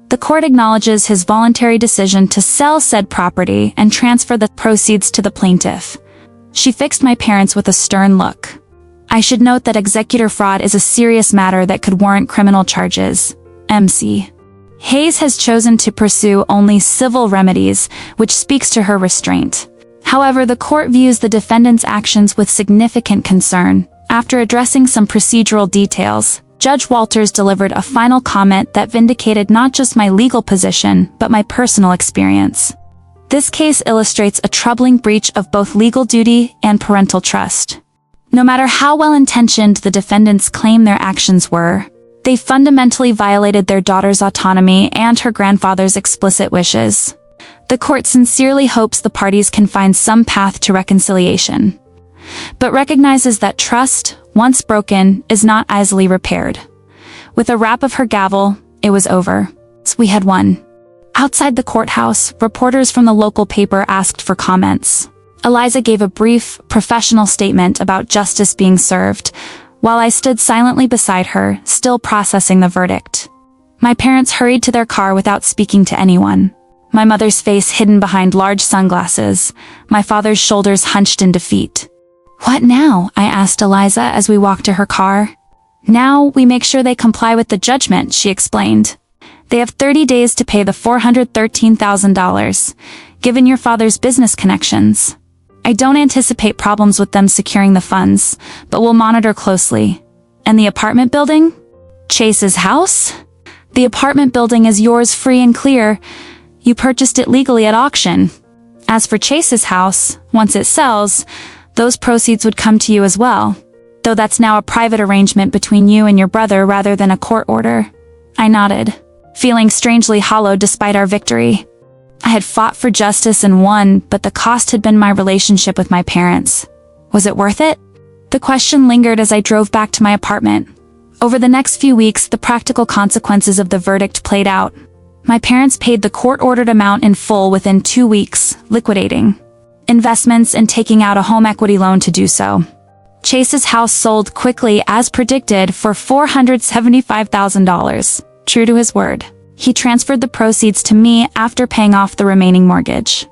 the court acknowledges his voluntary decision to sell said property and transfer the proceeds to the plaintiff." She fixed my parents with a stern look. "I should note that executor fraud is a serious matter that could warrant criminal charges. MC. Hayes has chosen to pursue only civil remedies, which speaks to her restraint. However, the court views the defendant's actions with significant concern. After addressing some procedural details, Judge Walters delivered a final comment that vindicated not just my legal position, but my personal experience. This case illustrates a troubling breach of both legal duty and parental trust. No matter how well-intentioned the defendants claim their actions were, they fundamentally violated their daughter's autonomy and her grandfather's explicit wishes. The court sincerely hopes the parties can find some path to reconciliation, but recognizes that trust, once broken, is not easily repaired. With a rap of her gavel, it was over. We had won. Outside the courthouse, reporters from the local paper asked for comments. Eliza gave a brief, professional statement about justice being served, while I stood silently beside her, still processing the verdict. My parents hurried to their car without speaking to anyone. My mother's face hidden behind large sunglasses, my father's shoulders hunched in defeat. What now? I asked Eliza as we walked to her car. Now we make sure they comply with the judgment, she explained. They have 30 days to pay the $413,000, given your father's business connections. I don't anticipate problems with them securing the funds, but we'll monitor closely. And the apartment building? Chase's house? The apartment building is yours free and clear. You purchased it legally at auction. As for Chase's house, once it sells, those proceeds would come to you as well, though that's now a private arrangement between you and your brother rather than a court order. I nodded, feeling strangely hollow despite our victory. I had fought for justice and won, but the cost had been my relationship with my parents. Was it worth it? The question lingered as I drove back to my apartment. Over the next few weeks, the practical consequences of the verdict played out. My parents paid the court-ordered amount in full within 2 weeks, liquidating investments and taking out a home equity loan to do so. Chase's house sold quickly as predicted for $475,000. True to his word, he transferred the proceeds to me after paying off the remaining mortgage.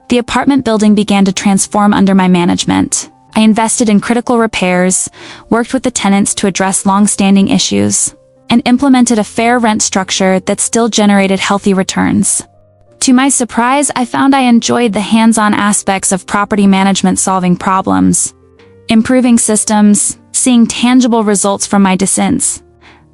The apartment building began to transform under my management. I invested in critical repairs, worked with the tenants to address long-standing issues, and implemented a fair rent structure that still generated healthy returns. To my surprise, I found I enjoyed the hands-on aspects of property management, solving problems, improving systems, seeing tangible results from my descents.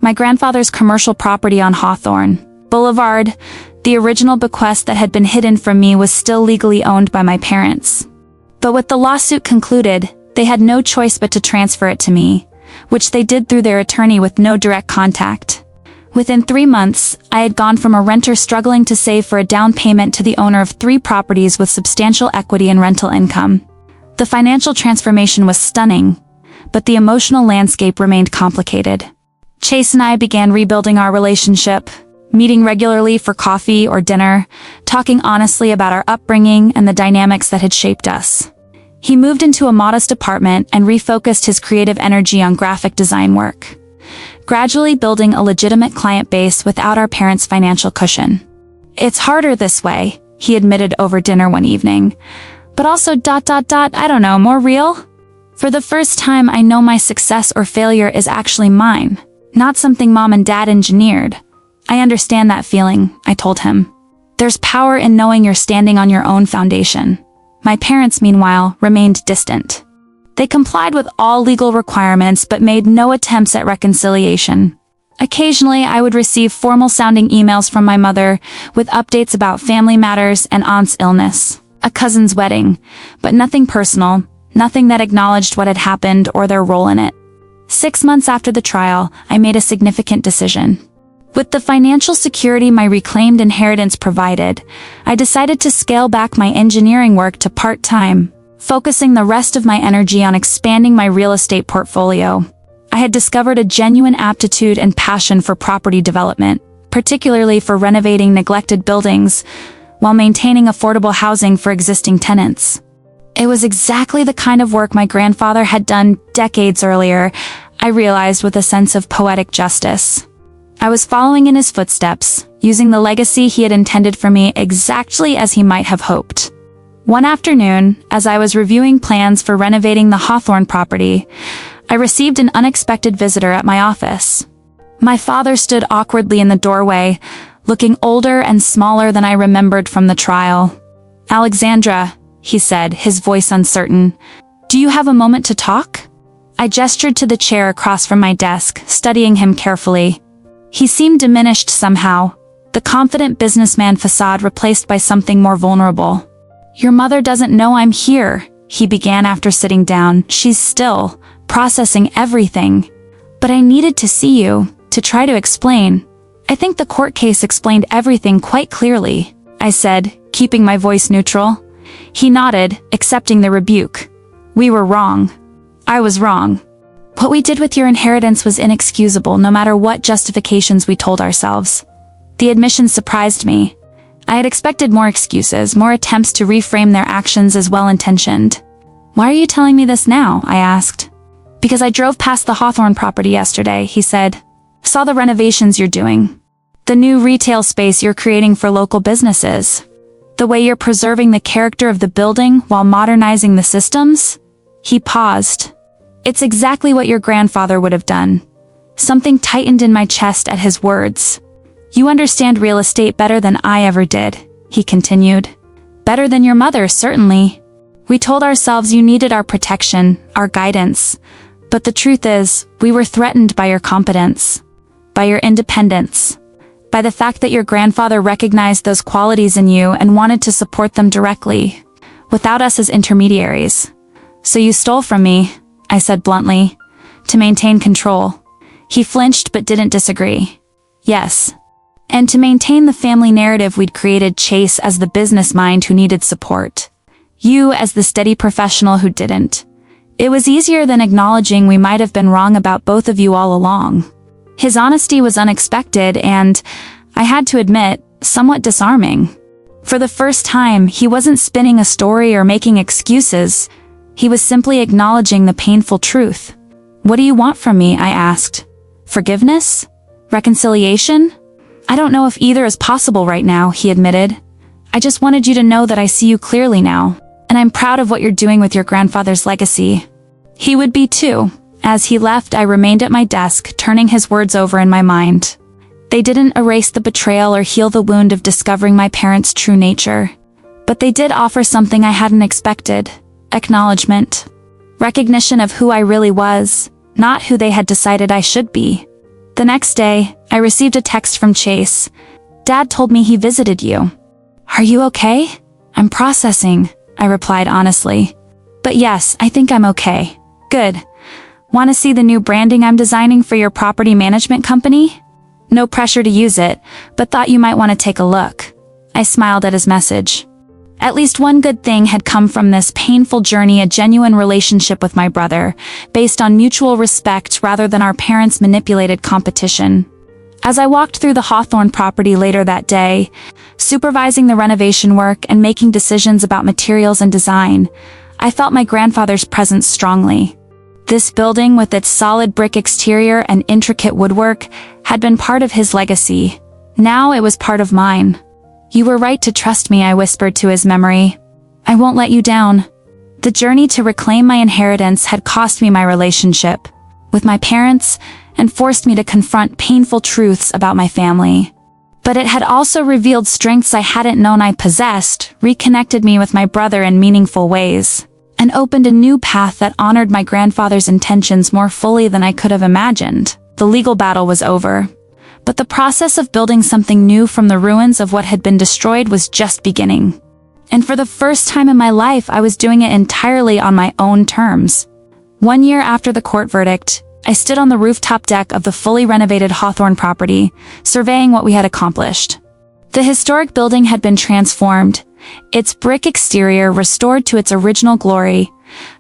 My grandfather's commercial property on Hawthorne Boulevard, the original bequest that had been hidden from me, was still legally owned by my parents. But with the lawsuit concluded, they had no choice but to transfer it to me, which they did through their attorney with no direct contact. Within 3 months, I had gone from a renter struggling to save for a down payment to the owner of 3 properties with substantial equity and rental income. The financial transformation was stunning, but the emotional landscape remained complicated. Chase and I began rebuilding our relationship, meeting regularly for coffee or dinner, talking honestly about our upbringing and the dynamics that had shaped us. He moved into a modest apartment and refocused his creative energy on graphic design work, gradually building a legitimate client base without our parents' financial cushion. It's harder this way, he admitted over dinner one evening, but also I don't know, more real? For the first time, I know my success or failure is actually mine, not something mom and dad engineered. I understand that feeling, I told him. There's power in knowing you're standing on your own foundation. My parents, meanwhile, remained distant. They complied with all legal requirements but made no attempts at reconciliation. Occasionally, I would receive formal-sounding emails from my mother with updates about family matters and aunt's illness, a cousin's wedding, but nothing personal, nothing that acknowledged what had happened or their role in it. 6 months after the trial, I made a significant decision. With the financial security my reclaimed inheritance provided, I decided to scale back my engineering work to part-time, focusing the rest of my energy on expanding my real estate portfolio. I had discovered a genuine aptitude and passion for property development, particularly for renovating neglected buildings, while maintaining affordable housing for existing tenants. It was exactly the kind of work my grandfather had done decades earlier, I realized with a sense of poetic justice. I was following in his footsteps, using the legacy he had intended for me exactly as he might have hoped. One afternoon, as I was reviewing plans for renovating the Hawthorne property, I received an unexpected visitor at my office. My father stood awkwardly in the doorway, looking older and smaller than I remembered from the trial. "Alexandra," he said, his voice uncertain, "do you have a moment to talk?" I gestured to the chair across from my desk, studying him carefully. He seemed diminished somehow, the confident businessman facade replaced by something more vulnerable. "Your mother doesn't know I'm here," he began after sitting down. "She's still processing everything. But I needed to see you, to try to explain. I think the court case explained everything quite clearly," I said, keeping my voice neutral. He nodded, accepting the rebuke. "We were wrong. I was wrong. What we did with your inheritance was inexcusable, no matter what justifications we told ourselves." The admission surprised me. I had expected more excuses, more attempts to reframe their actions as well-intentioned. "Why are you telling me this now?" I asked. "Because I drove past the Hawthorne property yesterday," he said. "Saw the renovations you're doing. The new retail space you're creating for local businesses. The way you're preserving the character of the building while modernizing the systems. He paused. It's exactly what your grandfather would have done. Something tightened in my chest at his words. You understand real estate better than I ever did, he continued. Better than your mother, certainly. We told ourselves you needed our protection, our guidance. But the truth is, we were threatened by your competence, by your independence, by the fact that your grandfather recognized those qualities in you and wanted to support them directly, without us as intermediaries. So you stole from me, I said bluntly, to maintain control. He flinched but didn't disagree. Yes. And to maintain the family narrative we'd created Chase as the business mind who needed support. You as the steady professional who didn't. It was easier than acknowledging we might have been wrong about both of you all along. His honesty was unexpected and, I had to admit, somewhat disarming. For the first time, he wasn't spinning a story or making excuses. He was simply acknowledging the painful truth. What do you want from me? I asked. Forgiveness? Reconciliation? I don't know if either is possible right now, he admitted. I just wanted you to know that I see you clearly now, and I'm proud of what you're doing with your grandfather's legacy. He would be too. As he left, I remained at my desk, turning his words over in my mind. They didn't erase the betrayal or heal the wound of discovering my parents' true nature. But they did offer something I hadn't expected. Acknowledgement. Recognition of who I really was, not who they had decided I should be. The next day, I received a text from Chase. Dad told me he visited you. Are you okay? I'm processing, I replied honestly. But yes, I think I'm okay. Good. Want to see the new branding I'm designing for your property management company? No pressure to use it, but thought you might want to take a look. I smiled at his message. At least one good thing had come from this painful journey, a genuine relationship with my brother, based on mutual respect rather than our parents' manipulated competition. As I walked through the Hawthorne property later that day, supervising the renovation work and making decisions about materials and design, I felt my grandfather's presence strongly. This building, with its solid brick exterior and intricate woodwork, had been part of his legacy. Now it was part of mine. You were right to trust me, I whispered to his memory. I won't let you down. The journey to reclaim my inheritance had cost me my relationship with my parents and forced me to confront painful truths about my family. But it had also revealed strengths I hadn't known I possessed, reconnected me with my brother in meaningful ways, and opened a new path that honored my grandfather's intentions more fully than I could have imagined. The legal battle was over. But the process of building something new from the ruins of what had been destroyed was just beginning. And for the first time in my life, I was doing it entirely on my own terms. 1 year after the court verdict, I stood on the rooftop deck of the fully renovated Hawthorne property, surveying what we had accomplished. The historic building had been transformed, its brick exterior restored to its original glory,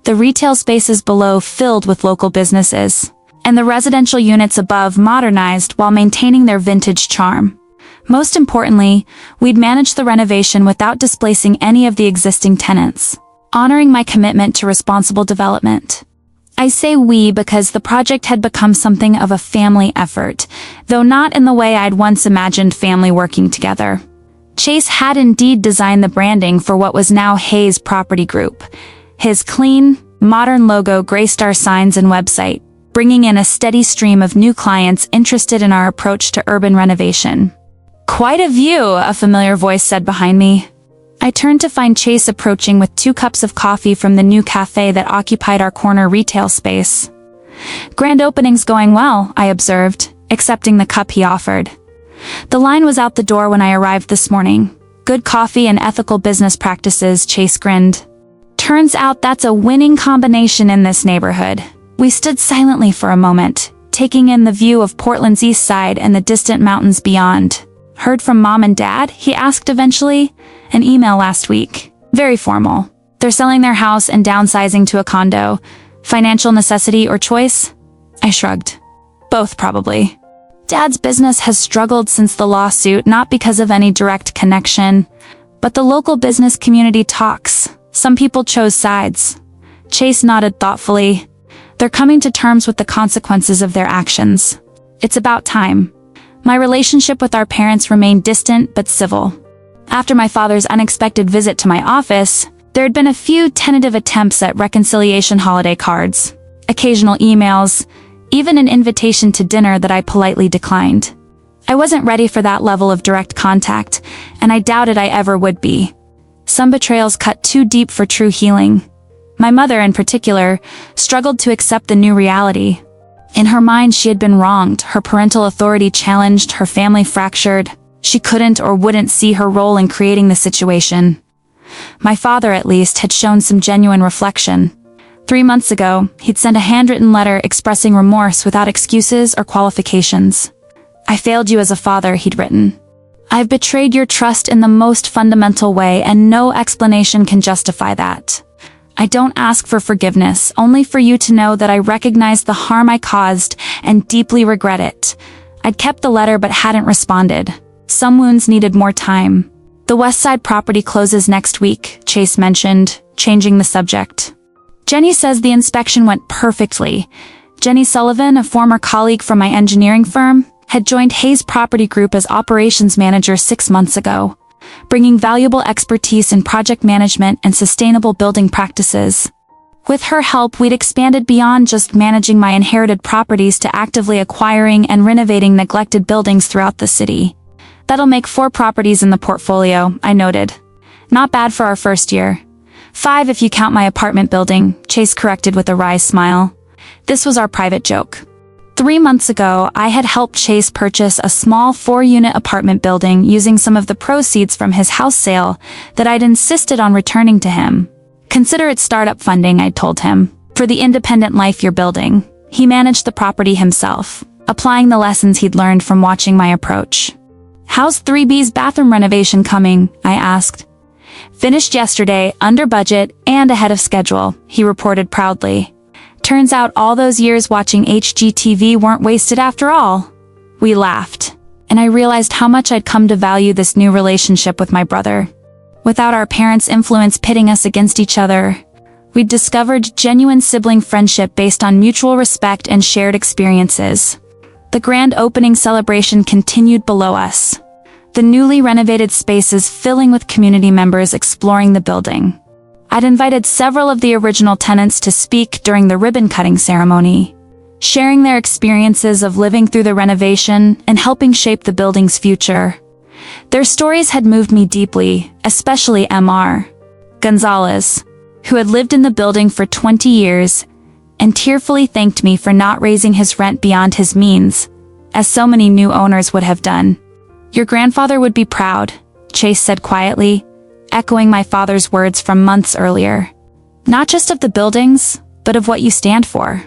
the retail spaces below filled with local businesses, and the residential units above modernized while maintaining their vintage charm. Most importantly, we'd managed the renovation without displacing any of the existing tenants, honoring my commitment to responsible development. I say we because the project had become something of a family effort, though not in the way I'd once imagined family working together. Chase had indeed designed the branding for what was now Hayes Property Group. His clean, modern logo graced our signs and website, bringing in a steady stream of new clients interested in our approach to urban renovation. Quite a view, a familiar voice said behind me. I turned to find Chase approaching with 2 cups of coffee from the new cafe that occupied our corner retail space. Grand opening's going well, I observed, accepting the cup he offered. The line was out the door when I arrived this morning. Good coffee and ethical business practices, Chase grinned. Turns out that's a winning combination in this neighborhood. We stood silently for a moment, taking in the view of Portland's east side and the distant mountains beyond. Heard from Mom and Dad? He asked eventually. An email last week. Very formal. They're selling their house and downsizing to a condo. Financial necessity or choice? I shrugged. Both, probably. Dad's business has struggled since the lawsuit, not because of any direct connection, but the local business community talks. Some people chose sides. Chase nodded thoughtfully. They're coming to terms with the consequences of their actions. It's about time. My relationship with our parents remained distant but civil. After my father's unexpected visit to my office, There had been a few tentative attempts at reconciliation holiday cards, occasional emails, even an invitation to dinner that I politely declined. I wasn't ready for that level of direct contact, and I doubted I ever would be. Some betrayals cut too deep for true healing. My mother, in particular, struggled to accept the new reality. In her mind, she had been wronged, her parental authority challenged, her family fractured. She couldn't or wouldn't see her role in creating the situation. My father, at least, had shown some genuine reflection. 3 months ago, he'd sent a handwritten letter expressing remorse without excuses or qualifications. "I failed you as a father," he'd written. "I've betrayed your trust in the most fundamental way, and no explanation can justify that. I don't ask for forgiveness, only for you to know that I recognize the harm I caused and deeply regret it." I'd kept the letter but hadn't responded. Some wounds needed more time. "The West Side property closes next week," Chase mentioned, changing the subject. "Jenny says the inspection went perfectly." Jenny Sullivan, a former colleague from my engineering firm, had joined Hayes Property Group as operations manager 6 months ago, bringing valuable expertise in project management and sustainable building practices. With her help, we'd expanded beyond just managing my inherited properties to actively acquiring and renovating neglected buildings throughout the city. "That'll make 4 properties in the portfolio," I noted. "Not bad for our first year." 5 if you count my apartment building, Chase corrected with a wry smile. This was our private joke. 3 months ago, I had helped Chase purchase a small 4-unit apartment building using some of the proceeds from his house sale that I'd insisted on returning to him. "Consider it startup funding," I told him, "for the independent life you're building." He managed the property himself, applying the lessons he'd learned from watching my approach. "How's 3B's bathroom renovation coming?" I asked. "Finished yesterday, under budget, and ahead of schedule," he reported proudly. "Turns out all those years watching HGTV weren't wasted after all." We laughed, and I realized how much I'd come to value this new relationship with my brother. Without our parents' influence pitting us against each other, we'd discovered genuine sibling friendship based on mutual respect and shared experiences. The grand opening celebration continued below us, the newly renovated spaces filling with community members exploring the building. I'd invited several of the original tenants to speak during the ribbon-cutting ceremony, sharing their experiences of living through the renovation and helping shape the building's future. Their stories had moved me deeply, especially Mr. Gonzalez, who had lived in the building for 20 years and tearfully thanked me for not raising his rent beyond his means, as so many new owners would have done. "Your grandfather would be proud," Chase said quietly, echoing my father's words from months earlier. "Not just of the buildings, but of what you stand for.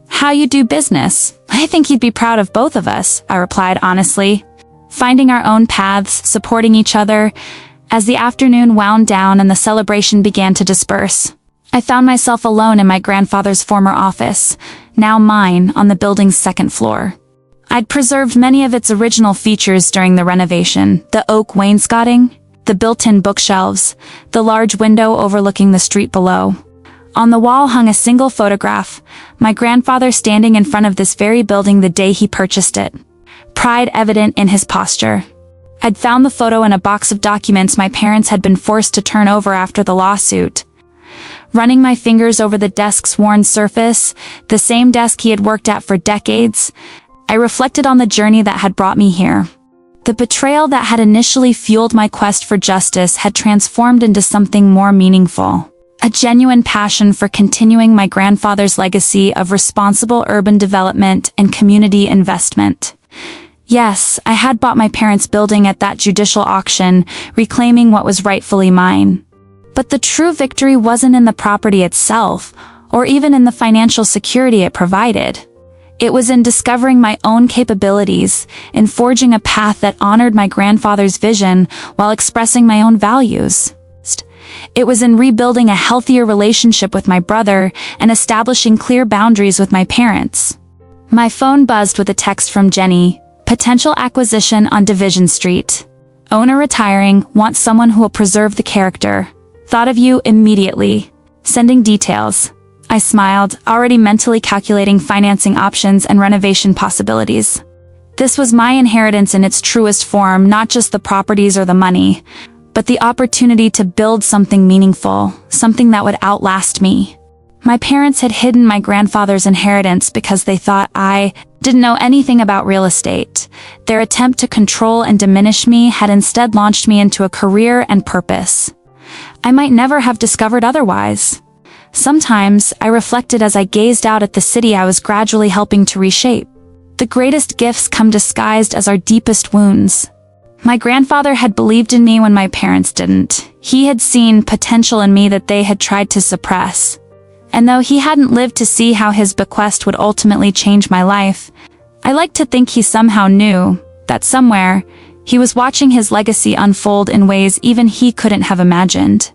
How you do business. I think he'd be proud of both of us," I replied honestly, finding our own paths, supporting each other. As the afternoon wound down and the celebration began to disperse, I found myself alone in my grandfather's former office, now mine, on the building's 2nd floor. I'd preserved many of its original features during the renovation: the oak wainscoting, the built-in bookshelves, the large window overlooking the street below. On the wall hung a single photograph, my grandfather standing in front of this very building the day he purchased it, pride evident in his posture. I'd found the photo in a box of documents my parents had been forced to turn over after the lawsuit. Running my fingers over the desk's worn surface, the same desk he had worked at for decades, I reflected on the journey that had brought me here. The betrayal that had initially fueled my quest for justice had transformed into something more meaningful. A genuine passion for continuing my grandfather's legacy of responsible urban development and community investment. Yes, I had bought my parents' building at that judicial auction, reclaiming what was rightfully mine. But the true victory wasn't in the property itself, or even in the financial security it provided. It was in discovering my own capabilities, in forging a path that honored my grandfather's vision while expressing my own values. It was in rebuilding a healthier relationship with my brother and establishing clear boundaries with my parents. My phone buzzed with a text from Jenny. "Potential acquisition on Division Street. Owner retiring, wants someone who will preserve the character. Thought of you immediately. Sending details." I smiled, already mentally calculating financing options and renovation possibilities. This was my inheritance in its truest form, not just the properties or the money, but the opportunity to build something meaningful, something that would outlast me. My parents had hidden my grandfather's inheritance because they thought I didn't know anything about real estate. Their attempt to control and diminish me had instead launched me into a career and purpose I might never have discovered otherwise. Sometimes I reflected as I gazed out at the city I was gradually helping to reshape. The greatest gifts come disguised as our deepest wounds. My grandfather had believed in me when my parents didn't. He had seen potential in me that they had tried to suppress. And though he hadn't lived to see how his bequest would ultimately change my life, I like to think he somehow knew that somewhere, he was watching his legacy unfold in ways even he couldn't have imagined.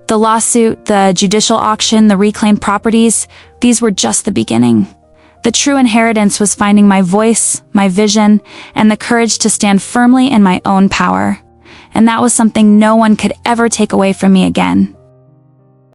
The lawsuit, the judicial auction, the reclaimed properties, these were just the beginning. The true inheritance was finding my voice, my vision, and the courage to stand firmly in my own power. And that was something no one could ever take away from me again.